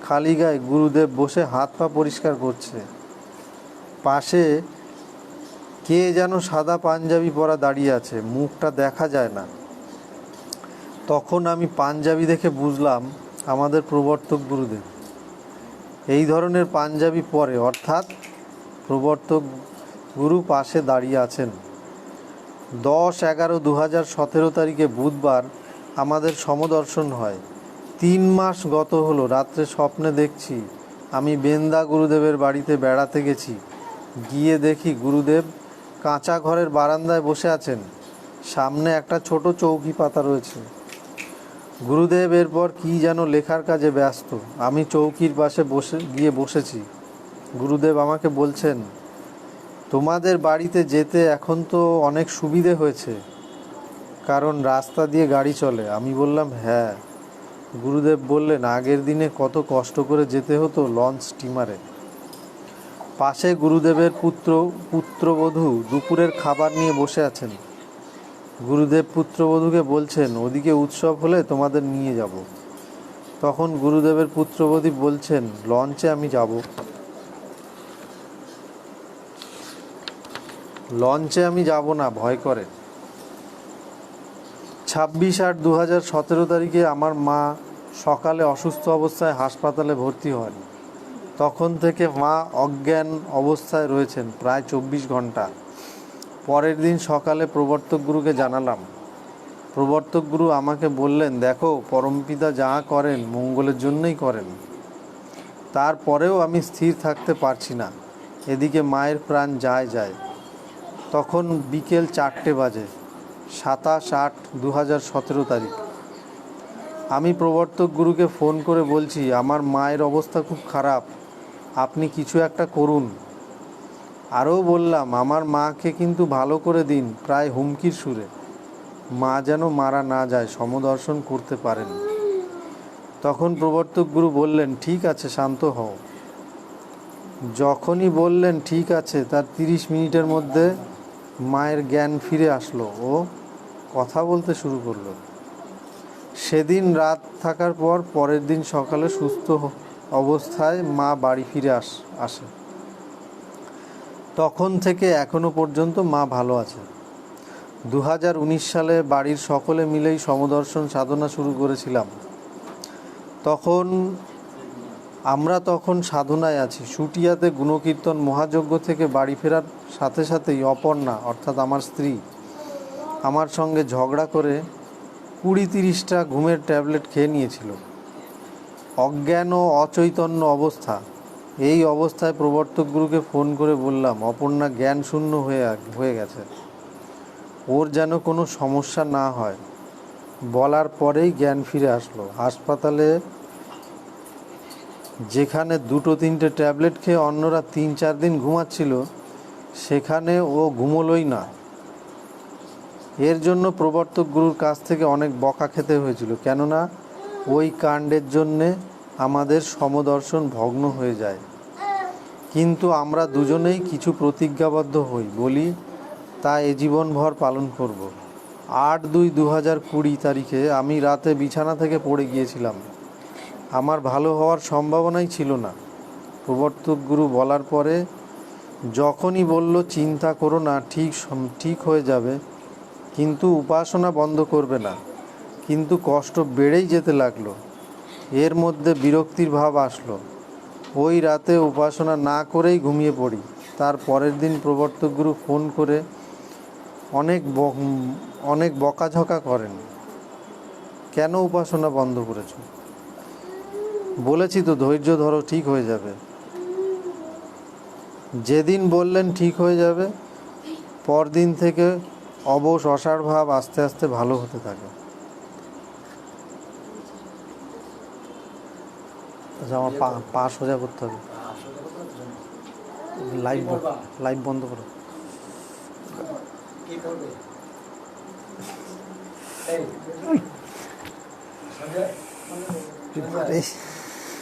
খালি গায়ে গুরুদেব বসে হাত পা পরিষ্কার করছে। পাশে কে যেন সাদা পাঞ্জাবি পরা দাঁড়িয়ে আছে, মুখটা দেখা যায় না। তখন আমি পাঞ্জাবি দেখে বুঝলাম আমাদের প্রবর্তক গুরুদেব এই ধরনের পাঞ্জাবি পরে, অর্থাৎ প্রবর্তক গুরু পাশে দাঁড়িয়ে আছেন। 10/11/2017 তারিখে বুধবার আমাদের সমদর্শন হয়। 3 মাস গত হলো। রাত্রে স্বপ্নে দেখছি আমি বেন্দা গুরুদেবের বাড়িতে বেড়াতে গেছি। গিয়ে দেখি গুরুদেব কাঁচা ঘরের বারান্দায় বসে আছেন। সামনে একটা ছোট চৌকি পাতা রয়েছে। গুরুদেব এরপর কী যেন লেখার কাজে ব্যস্ত। আমি চৌকির পাশে গিয়ে বসেছি। গুরুদেব আমাকে বলছেন, তোমাদের বাড়িতে যেতে এখন তো অনেক সুবিধে হয়েছে, কারণ রাস্তা দিয়ে গাড়ি চলে। আমি বললাম হ্যাঁ। গুরুদেব বললেন, আগের দিনে কত কষ্ট করে যেতে হতো লঞ্চ স্টিমারে। পাশে গুরুদেবের পুত্রবধূ দুপুরের খাবার নিয়ে বসে আছেন। গুরুদেব পুত্রবধূকে বলছেন, ওদিকে উৎসব হলে তোমাদের নিয়ে যাব। তখন গুরুদেবের পুত্রবধূ বলছেন, লঞ্চে আমি যাব। লঞ্চে আমি যাব না, ভয় করে। 26/8/2017 তারিখে আমার মা সকালে অসুস্থ অবস্থায় হাসপাতালে ভর্তি হন। তখন থেকে মা অজ্ঞান অবস্থায় রয়েছেন প্রায় 24 ঘন্টা। পরের দিন সকালে প্রবর্তক গুরুকে জানালাম। প্রবর্তক গুরু আমাকে বললেন, দেখো, পরমপিতা যা করেন মঙ্গলের জন্যই করেন। তারপরেও আমি স্থির থাকতে পারছি না। এদিকে মায়ের প্রাণ যায়। তখন বিকেল 4টে বাজে। 27/8/2017 তারিখ। আমি প্রবর্তক গুরুকে ফোন করে বলছি, আমার মায়ের অবস্থা খুব খারাপ, আপনি কিছু একটা করুন। আরও বললাম, আমার মাকে কিন্তু ভালো করে দিন, প্রায় হুমকির সুরে। মা যেন মারা না যায়, সমদর্শন করতে পারেন। তখন প্রবর্তক গুরু বললেন, ঠিক আছে, শান্ত হও। যখনই বললেন ঠিক আছে, তার 30 মিনিটের মধ্যে মায়ের জ্ঞান ফিরে আসলো ও কথা বলতে শুরু করলো। সেদিন রাত থাকার পর পরের দিন সকালে সুস্থ অবস্থায় মা বাড়ি ফিরে আসে। তখন থেকে এখনো পর্যন্ত মা ভালো আছে। 2019 সালে বাড়ির সকলে মিলেই সমদর্শন সাধনা শুরু করেছিলাম। আমরা তখন সাধনায় আছি। শুটিয়াতে গুণকীর্তন মহাযজ্ঞ থেকে বাড়ি ফেরার সাথে সাথেই অপর্ণা, অর্থাৎ আমার স্ত্রী, আমার সঙ্গে ঝগড়া করে 20-30টা ঘুমের ট্যাবলেট খেয়ে নিয়েছিল। অজ্ঞান ও অচৈতন্য অবস্থা। এই অবস্থায় প্রবর্তক গুরুকে ফোন করে বললাম, অপর্ণা জ্ঞান শূন্য হয়ে গেছে, ওর যেন কোনো সমস্যা না হয়। বলার পরেই জ্ঞান ফিরে আসলো। হাসপাতালে যেখানে 2-3টে ট্যাবলেট খেয়ে অন্যরা 3-4 দিন ঘুমাচ্ছিল, সেখানে ও ঘুমোলোই না। এর জন্য প্রবর্তক গুরুর কাছ থেকে অনেক বকা খেতে হয়েছিল, কেননা ওই কাণ্ডের জন্যে আমাদের সমদর্শন ভগ্ন হয়ে যায়। কিন্তু আমরা দুজনেই কিছু প্রতিজ্ঞাবদ্ধ হই, বলি তা এ জীবনভর পালন করব। 8/2/2020 তারিখে আমি রাতে বিছানা থেকে পড়ে গিয়েছিলাম। আমার ভালো হওয়ার সম্ভাবনাই ছিল না। প্রবর্তক গুরু বলার পরে যখনই বলল চিন্তা করো না, ঠিক হয়ে যাবে, কিন্তু উপাসনা বন্ধ করবে না, কিন্তু কষ্ট বেড়েই যেতে লাগলো। এর মধ্যে বিরক্তির ভাব আসলো। ওই রাতে উপাসনা না করেই ঘুমিয়ে পড়ি। তার পরের দিন প্রবর্তক গুরু ফোন করে অনেক বকাঝকা করেন। কেন উপাসনা বন্ধ করেছো? বলেছি তো ধৈর্য ধরো, ঠিক হয়ে যাবে। যেদিন বললেন ঠিক হয়ে যাবে, পরদিন থেকে অবশ অসাড় ভাব আস্তে আস্তে ভালো হতে থাকে। আচ্ছা, আমার পা সোজা করতে হবে। লাইভ বন্ধ করো। কি করবে?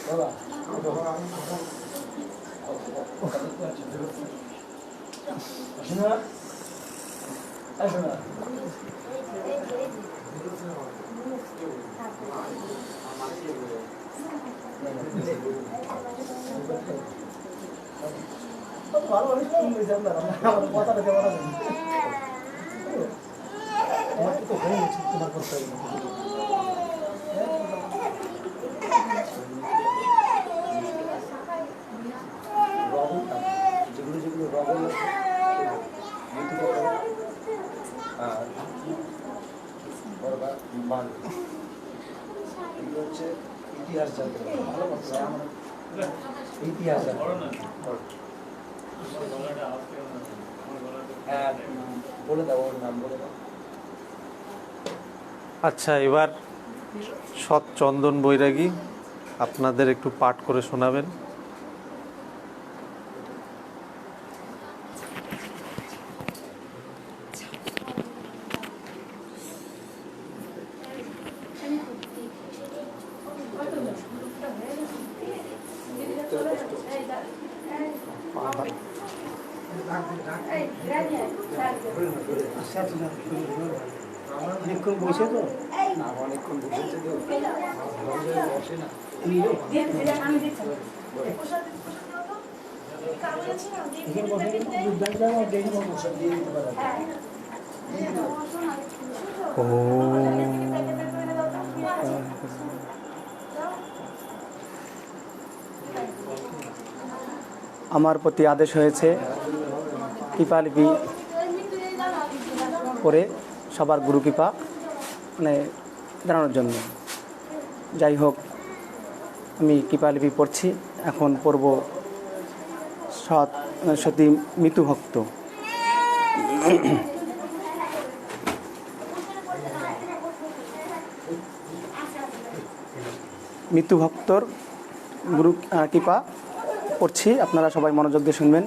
বাবা শোনা শোনা ভালো আমার কথাটা দেওয়া আমার তো হয়ে গেছে, তোমার করতে হবে না। যেগুলো যেগুলো রবল আর এগুলো হচ্ছে ইতিহাস জানতে হবে। ভালো কথা আমার ইতিহাস হ্যাঁ, বলে দাও ওর নাম বলে দাও। আচ্ছা, এবার সৎ চন্দন বৈরাগী আপনাদের একটু পাঠ করে শোনাবেন। অনেকক্ষণ বসে তো না, অনেকক্ষণ বসেছে তো বসে না। আমার প্রতি আদেশ হয়েছে কৃপালিপি করে সবার গুরু কৃপা জানানোর জন্য। যাই হোক, আমি কৃপালিপি পড়ছি। এখন পড়ব সতী মৃত্যুভক্ত। মৃত্যুভক্তর গুরু কৃপা পড়ছি, আপনারা সবাই মনোযোগ দিয়ে শুনবেন।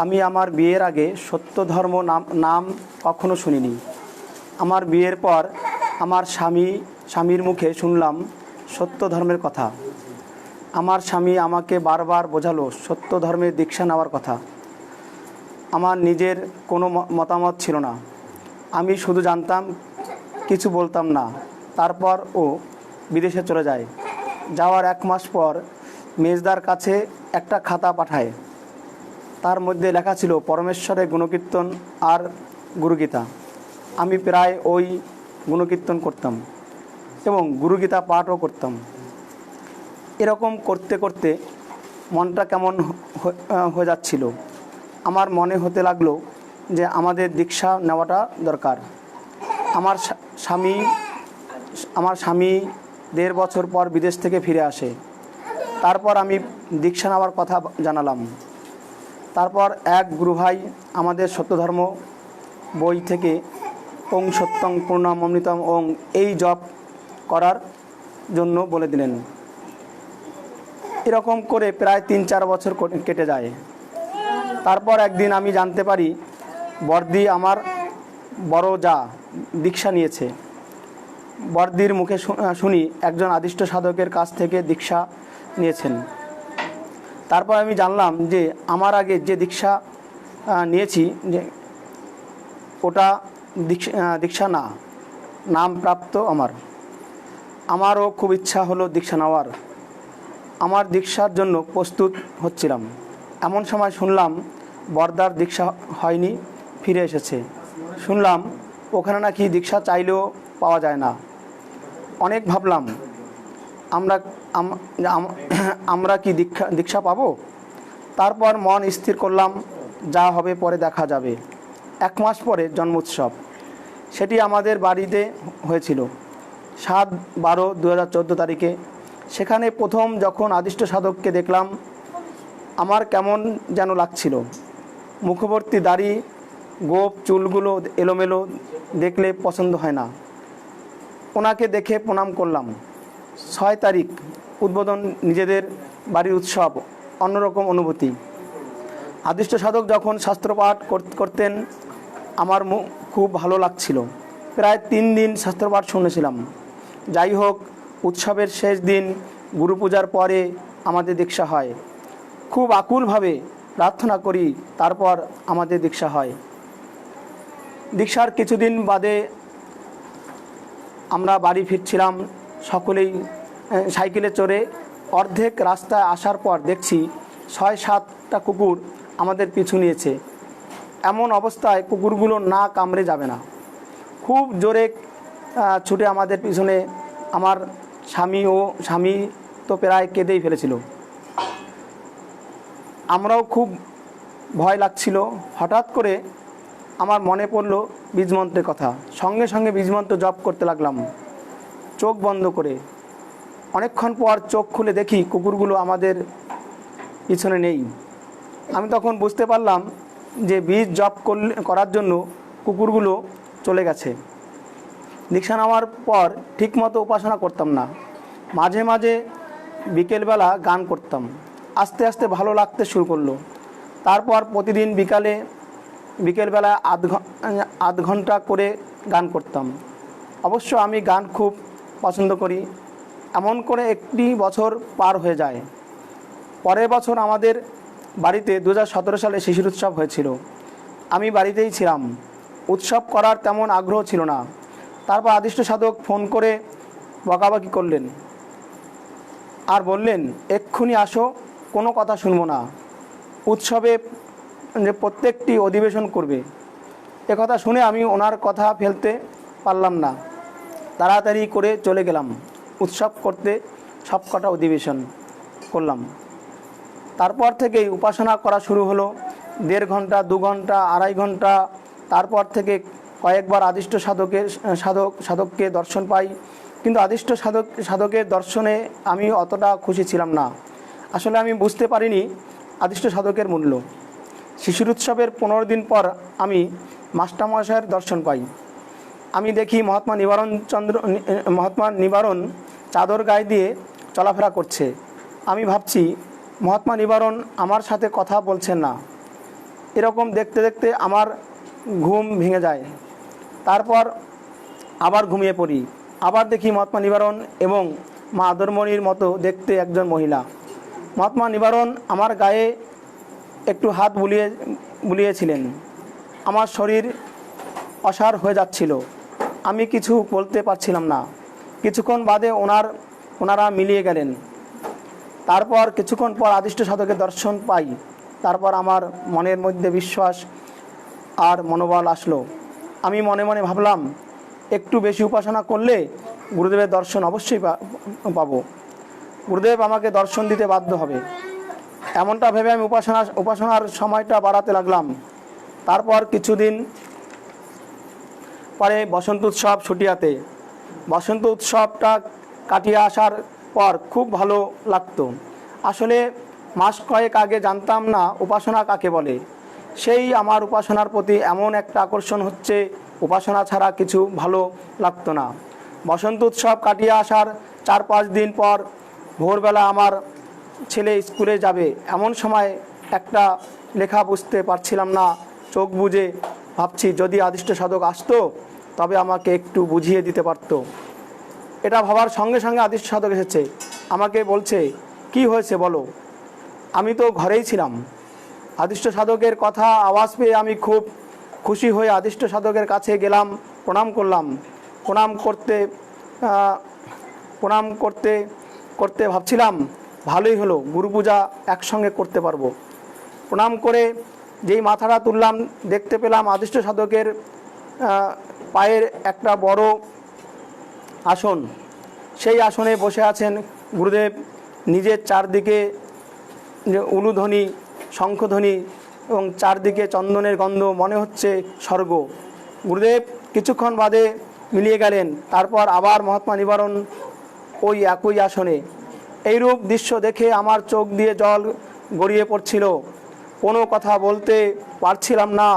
আমি আমার বিয়ের আগে সত্য ধর্ম নাম কখনো শুনিনি। আমার বিয়ের পর আমার স্বামীর মুখে শুনলাম সত্য ধর্মের কথা। আমার স্বামী আমাকে বারবার বোঝালো সত্য ধর্মের দীক্ষা নেওয়ার কথা। আমার নিজের কোনো মতামত ছিল না। আমি শুধু জানতাম, কিছু বলতাম না। তারপর ও বিদেশে চলে যায়। যাওয়ার 1 মাস পর মেজদার কাছে একটা খাতা পাঠায়। তার মধ্যে লেখা ছিল পরমেশ্বরের গুণকীর্তন আর গুরুগীতা। আমি প্রায় ওই গুণকীর্তন করতাম এবং গুরুগীতা পাঠও করতাম। এরকম করতে করতে মনটা কেমন হয়ে যাচ্ছিল। আমার মনে হতে লাগলো যে আমাদের দীক্ষা নেওয়াটা দরকার। আমার স্বামী 1.5 বছর পর বিদেশ থেকে ফিরে আসে। তারপর আমি দীক্ষা নেওয়ার কথা জানালাম। তারপর এক গুরুভাই আমাদের সত্যধর্ম বই থেকে ওং সত্যং পূর্ণম অমৃতম ওং এই জপ করার জন্য বলে দিলেন। এরকম করে প্রায় 3-4 বছর কেটে যায়। তারপর একদিন আমি জানতে পারি বর্দি আমার বড় যা দীক্ষা নিয়েছে। বর্দির মুখে শুনি একজন আদিষ্ট সাধকের কাছ থেকে দীক্ষা নিয়েছেন। তারপর আমি জানলাম যে আমার আগে যে দীক্ষা নিয়েছি, যে ওটা দীক্ষা না, নাম প্রাপ্ত আমারও খুব ইচ্ছা হলো দীক্ষা নেওয়ার। আমার দীক্ষার জন্য প্রস্তুত হচ্ছিলাম, এমন সময় শুনলাম বরদার দীক্ষা হয়নি, ফিরে এসেছে। শুনলাম ওখানে নাকি দীক্ষা চাইলেও পাওয়া যায় না। অনেক ভাবলাম আমরা কি দীক্ষা পাবো? তারপর মন স্থির করলাম যা হবে পরে দেখা যাবে। 1 মাস পরে জন্মোৎসব, সেটি আমাদের বাড়িতে হয়েছিল 7/12/2014 তারিখে। সেখানে প্রথম যখন আদিষ্ট সাধককে দেখলাম আমার কেমন যেন লাগছিল। মুখভর্তি দাড়ি, গোপ, চুলগুলো এলোমেলো, দেখলে পছন্দ হয় না। ওনাকে দেখে প্রণাম করলাম। 6 তারিখ উদ্বোধন, নিজেদের বাড়ির উৎসব, অন্যরকম অনুভূতি। আদিষ্ট সাধক যখন শাস্ত্রপাঠ করতেন আমার খুব ভালো লাগছিল। প্রায় 3 দিন শাস্ত্রপাঠ শুনেছিলাম। যাই হোক, উৎসবের শেষ দিন গুরু পূজার পরে আমাদের দীক্ষা হয়। খুব আকুলভাবে প্রার্থনা করি, তারপর আমাদের দীক্ষা হয়। দীক্ষার কিছুদিন বাদে আমরা বাড়ি ফিরছিলাম সকলেই সাইকেলে চড়ে। অর্ধেক রাস্তায় আসার পর দেখছি 6-7টা কুকুর আমাদের পিছু নিয়েছে। এমন অবস্থায় কুকুরগুলো না কামড়ে যাবে না, খুব জোরে ছুটে আমাদের পিছনে। আমার স্বামী তো প্রায় কেঁদেই ফেলেছিল। আমরাও খুব ভয় লাগছিল। হঠাৎ করে আমার মনে পড়ল বীজমন্ত্রের কথা। সঙ্গে সঙ্গে বীজমন্ত্র জপ করতে লাগলাম চোখ বন্ধ করে। অনেকক্ষণ পর চোখ খুলে দেখি কুকুরগুলো আমাদের পিছনে নেই। আমি তখন বুঝতে পারলাম যে বীজ জপ করার জন্য কুকুরগুলো চলে গেছে। দীক্ষা নেওয়ার পর ঠিকমতো উপাসনা করতাম না। মাঝে মাঝে বিকেলবেলা গান করতাম। আস্তে আস্তে ভালো লাগতে শুরু করলো। তারপর প্রতিদিন বিকেলবেলা আধ ঘন্টা করে গান করতাম। অবশ্য আমি গান খুব পছন্দ করি। এমন করে 1 বছর পার হয়ে যায়। পরের বছর আমাদের বাড়িতে 2017 সালে শিশির উৎসব হয়েছিল। আমি বাড়িতেই ছিলাম। উৎসব করার তেমন আগ্রহ ছিল না। তারপর আদিষ্ট সাধক ফোন করে বকাবকি করলেন আর বললেন, এক্ষুনি আসো, কোনো কথা শুনবো না। উৎসবে যে প্রত্যেকটি অধিবেশন করবে। একথা শুনে আমি ওনার কথা ফেলতে পারলাম না। তাড়াতাড়ি করে চলে গেলাম উৎসব করতে। সবকটা অধিবেশন করলাম। তারপর থেকেই উপাসনা করা শুরু হলো। 1.5 ঘন্টা, 2 ঘন্টা, 2.5 ঘন্টা। তারপর থেকে কয়েকবার আদিষ্ট সাধককে দর্শন পাই। কিন্তু আদিষ্ট সাধকের দর্শনে আমি অতটা খুশি ছিলাম না। আসলে আমি বুঝতে পারিনি আদিষ্ট সাধকের মূল্য। শিশির উৎসবের 15 দিন পর আমি মাস্টারমশাইয়ের দর্শন পাই। আমি দেখি মহাত্মা নিবারণ চাদর গায়ে দিয়ে চলাফেরা করছে। আমি ভাবছি মহাত্মা নিবারণ আমার সাথে কথা বলছেন না। এরকম দেখতে দেখতে আমার ঘুম ভেঙে যায়। তারপর আবার ঘুমিয়ে পড়ি। আবার দেখি মহাত্মা নিবারণ এবং মা আদরমণির মতো দেখতে একজন মহিলা। মহাত্মা নিবারণ আমার গায়ে একটু হাত বুলিয়েছিলেন। আমার শরীর অসাড় হয়ে যাচ্ছিল। আমি কিছু বলতে পারছিলাম না। কিছুক্ষণ বাদে ওনারা মিলিয়ে গেলেন। তারপর কিছুক্ষণ পর আদিষ্ট সাধকের দর্শন পাই। তারপর আমার মনের মধ্যে বিশ্বাস আর মনোবল আসলো। আমি মনে মনে ভাবলাম, একটু বেশি উপাসনা করলে গুরুদেবের দর্শন অবশ্যই পাবো। গুরুদেব আমাকে দর্শন দিতে বাধ্য হবে। এমনটা ভেবে আমি উপাসনার সময়টা বাড়াতে লাগলাম। তারপর কিছুদিন পরে বসন্ত উৎসব ছুটিয়াতে। বসন্ত উৎসবটা কাটিয়ে আসার পর খুব ভালো লাগতো। আসলে মাস কয়েক আগে জানতাম না উপাসনা কাকে বলে। সেই আমার উপাসনার প্রতি এমন একটা আকর্ষণ হচ্ছে, উপাসনা ছাড়া কিছু ভালো লাগতো না। বসন্ত উৎসব কাটিয়ে আসার 4-5 দিন পর ভোরবেলা আমার ছেলে স্কুলে যাবে। এমন সময় একটা লেখা বুঝতে পারছিলাম না। চোখ বুজে ভাবছি, যদি আদিষ্ট সাধক আসতো তবে আমাকে একটু বুঝিয়ে দিতে পারতো। এটা ভাবার সঙ্গে সঙ্গে আদিষ্ট সাধক এসেছে। আমাকে বলছে, কি হয়েছে বলো। আমি তো ঘরেই ছিলাম। আদিষ্ট সাধকের কথা আওয়াজ পেয়ে আমি খুব খুশি হয়ে আদিষ্ট সাধকের কাছে গেলাম, প্রণাম করলাম। প্রণাম করতে করতে ভাবছিলাম ভালোই হলো, গুরু পূজা একসঙ্গে করতে পারবো। প্রণাম করে যেই মাথাটা তুললাম, দেখতে পেলাম আদিষ্ট সাধকের পায়ের একটা বড় আসন। সেই আসনে বসে আছেন গুরুদেব। নিজের চারদিকে উলুধ্বনি, শঙ্খধ্বনি এবং চারদিকে চন্দনের গন্ধ, মনে হচ্ছে স্বর্গ। গুরুদেব কিছুক্ষণ বাদে মিলিয়ে গেলেন। তারপর আবার মহাত্মা নিবারণ ওই একই আসনে। এইরূপ দৃশ্য দেখে আমার চোখ দিয়ে জল গড়িয়ে পড়ছিল, কোনো কথা বলতে পারছিলাম না।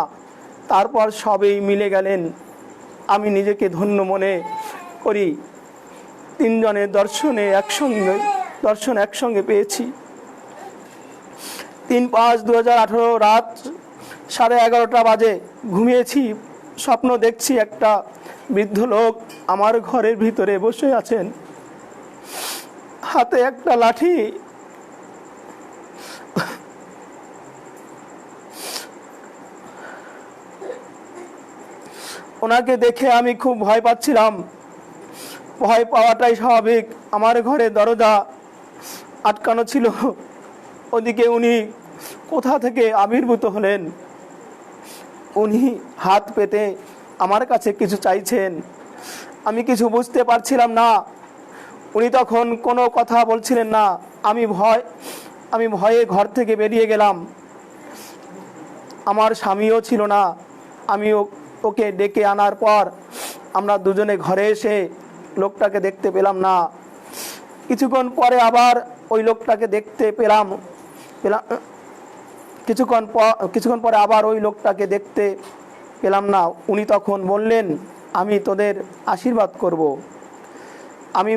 তারপর সবেই মিলে গেলেন। আমি নিজেকে ধন্য মনে করি, তিনজনের দর্শন একসঙ্গে পেয়েছি। 3/5/2018 রাত 11:30 বাজে। ঘুমিয়েছি, স্বপ্ন দেখছি একটা বৃদ্ধ লোক আমার ঘরের ভিতরে বসে আছেন, হাতে একটা লাঠি। ওনাকে দেখে আমি খুব ভয় পাচ্ছিলাম। ভয় পাওয়াটাই স্বাভাবিক। আমার ঘরে দরজা আটকানো ছিল। ওদিকে উনি কোথা থেকে আবির্ভূত হলেন। উনি হাত পেতে আমার কাছে কিছু চাইছেন। আমি কিছু বুঝতে পারছিলাম না। উনি তখন কোনো কথা বলছিলেন না। আমি ভয়ে ঘর থেকে বেরিয়ে গেলাম। আমার স্বামীও ছিল না। আমি ওকে ডেকে আনার পর আমরা দুজনে ঘরে এসে লোকটাকে দেখতে পেলাম না। কিছুক্ষণ পরে আবার ওই লোকটাকে দেখতে পেলাম। কিছুক্ষণ পরে আবার ওই লোকটাকে দেখতে পেলাম না। উনি তখন বললেন, আমি তোদের আশীর্বাদ করব। আমি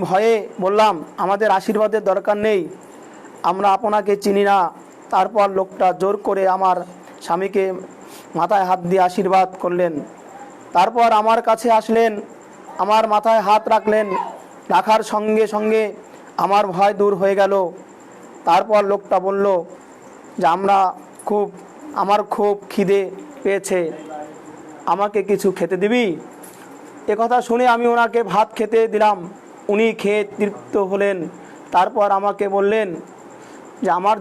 ভয়ে বললাম, আমাদের আশীর্বাদের দরকার নেই, আমরা আপনাকে চিনি না। তারপর লোকটা জোর করে আমার স্বামীকে মাথায় হাত দিয়ে আশীর্বাদ করলেন। তারপর আমার কাছে আসলেন, আমার মাথায় হাত রাখলেন। রাখার সঙ্গে সঙ্গে আমার ভয় দূর হয়ে গেল। তারপর লোকটা বলল যে আমার খুব খিদে পেয়েছে, আমাকে কিছু খেতে দিবি? একথা শুনে আমি ওনাকে ভাত খেতে দিলাম। উনি খেয়ে তৃপ্ত হলেন। তারপর আমাকে বললেন যে আমার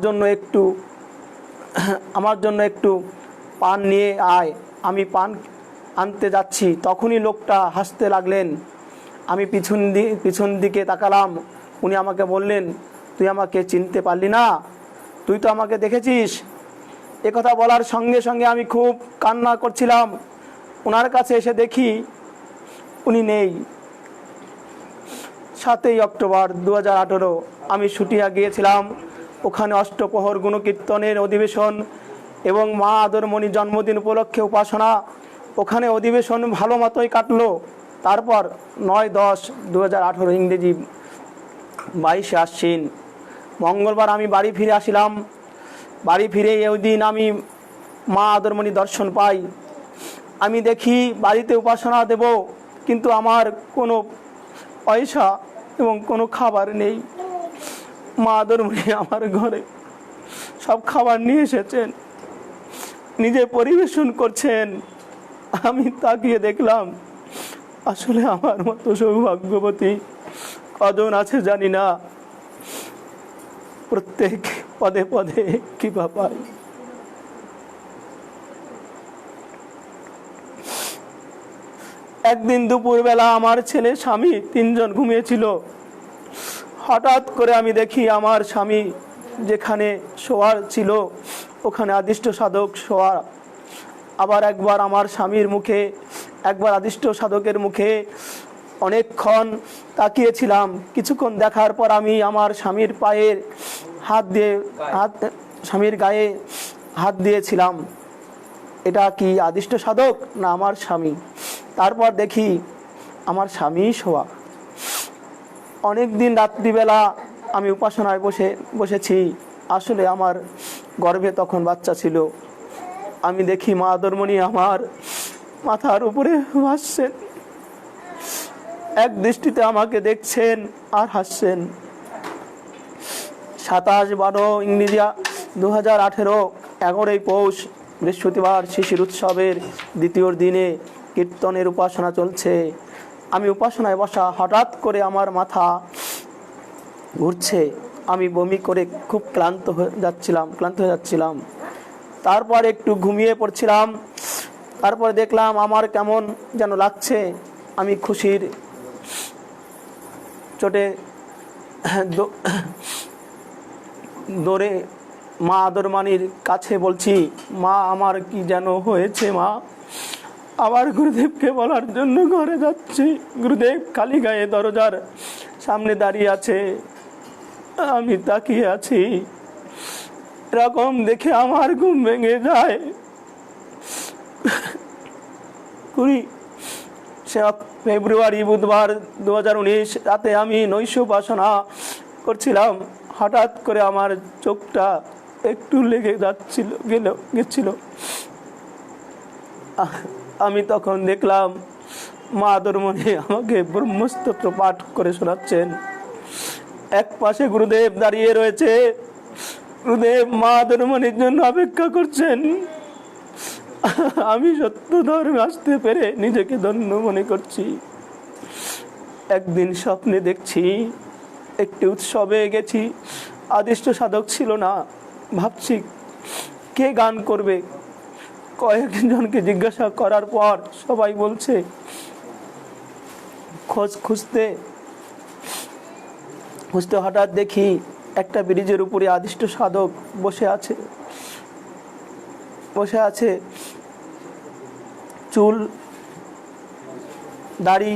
জন্য একটু পান নিয়ে আয়। আমি পান আনতে যাচ্ছি। তখনই লোকটা হাসতে লাগলেন। আমি পিছন দিকে তাকালাম। উনি আমাকে বললেন, তুই আমাকে চিনতে পারলি না? তুই তো আমাকে দেখেছিস। একথা বলার সঙ্গে সঙ্গে আমি খুব কান্না করছিলাম। ওনার কাছে এসে দেখি উনি নেই। 7ই অক্টোবর 2018 আমি শুটিয়া গিয়েছিলাম। ওখানে অষ্টপ্রহর গুণকীর্তনের অধিবেশন এবং মা আদরমণি জন্মদিন উপলক্ষে উপাসনা। ওখানে অধিবেশন ভালো মতোই কাটলো। তারপর 9/10/2018 ইংরেজি 22শে আশ্বিন মঙ্গলবার আমি বাড়ি ফিরে আসিলাম। বাড়ি ফিরে ওই দিন আমি মা আদরমণি দর্শন পাই। আমি দেখি বাড়িতে উপাসনা দেব, কিন্তু আমার কোনো পয়সা এবং কোনো খাবার নেই। মা আদরমণি আমার ঘরে সব খাবার নিয়ে এসেছেন, নিজে পরিবেশন করছেন। আমি তাকিয়ে দেখলাম, আসলে আমার মতো সৌভাগ্যবতী কজন আছে জানি না। প্রত্যেক পদে পদে কৃপা পাই। একদিন দুপুরবেলা আমার ছেলে স্বামী 3 জন ঘুমিয়েছিল। হঠাৎ করে আমি দেখি আমার স্বামী যেখানে শোয়ার ছিল ওখানে আদিষ্ট সাধক শোয়া। আবার একবার আমার স্বামীর মুখে, একবার আদিষ্ট সাধকের মুখে অনেকক্ষণ তাকিয়েছিলাম। কিছুক্ষণ দেখার পর আমি আমার স্বামীর পায়ের স্বামীর গায়ে হাত দিয়েছিলাম। এটা কি আদিষ্ট সাধক না আমার স্বামী? তারপর দেখি আমার স্বামী শোয়া। অনেক দিন রাত্রিবেলা আমি উপাসনায় বসেছি। আসলে আমার গর্ভে তখন বাচ্চা ছিল। আমি দেখি মা আদরমণি আমার মাথার উপরে ভাসছেন, এক দৃষ্টিতে আমাকে দেখছেন আর হাসছেন। 27/12 ইংরেজি 2018 11ই পৌষ বৃহস্পতিবার শিশির উৎসবের দ্বিতীয় দিনে কীর্তনের উপাসনা চলছে। আমি উপাসনায় বসা, হঠাৎ করে আমার মাথা ঘুরছে, আমি বমি করে খুব ক্লান্ত হয়ে যাচ্ছিলাম। তারপর একটু ঘুমিয়ে পড়ছিলাম। তারপরে দেখলাম আমার কেমন যেন লাগছে। আমি খুশির চোটে দৌড়ে মা আদরমানির কাছে বলছি, মা আমার কি যেন হয়েছে মা। আবার গুরুদেবকে বলার জন্য ঘরে যাচ্ছি। গুরুদেব খালি গায়ে দরজার সামনে দাঁড়িয়ে আছে, আমি তাকিয়ে আছি। এরকম দেখে আমার ঘুম ভেঙে যায়। 20 ফেব্রুয়ারি বুধবার 2019 রাতে আমি নৈশ উপাসনা করছিলাম। হঠাৎ করে আমার চোখটা একটু লেগে গেছিল। আমি তখন দেখলাম মা আদরমণি আমাকে ব্রহ্মস্তোত্র পাঠ করে শোনাচ্ছেন। এক পাশে গুরুদেব দাঁড়িয়ে রয়েছে। গুরুদেব মা আদরমণির জন্য অপেক্ষা করছেন। আমি সত্য ধর্মে আসতে পেরে নিজেকে ধন্য মনে করছি। একদিন স্বপ্নে দেখছি একটি উৎসবে গেছি, আদিষ্ট সাধক ছিল না। ভাবছি কে গান করবে। কয়েকজনকে জিজ্ঞাসা করার পর সবাই বলছে। খুঁজতে হঠাৎ দেখি একটা ব্রিজের উপরে আদিষ্ট সাধক বসে আছে। চুল দাড়ি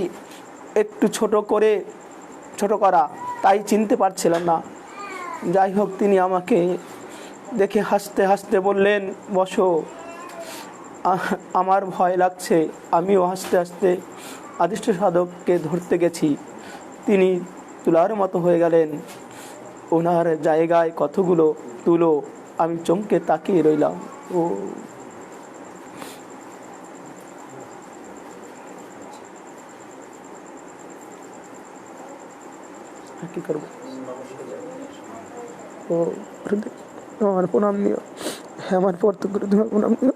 একটু ছোট করা, তাই চিনতে পারছিলাম না। যাই হোক, তিনি আমাকে দেখে হাসতে হাসতে বললেন, বসো। আমার ভয় লাগছে। আমিও হাসতে হাসতে আদিষ্ট সাধককে ধরতে গেছি। তিনি তুলার মতো হয়ে গেলেন। ওনার জায়গায় কতগুলো তুলো। আমি চমকে তাকিয়ে রইলাম। ও কি করবো? ও আমার প্রণাম নিও। হ্যাঁ, আমার পর তো গুরুদেব প্রণাম নিও।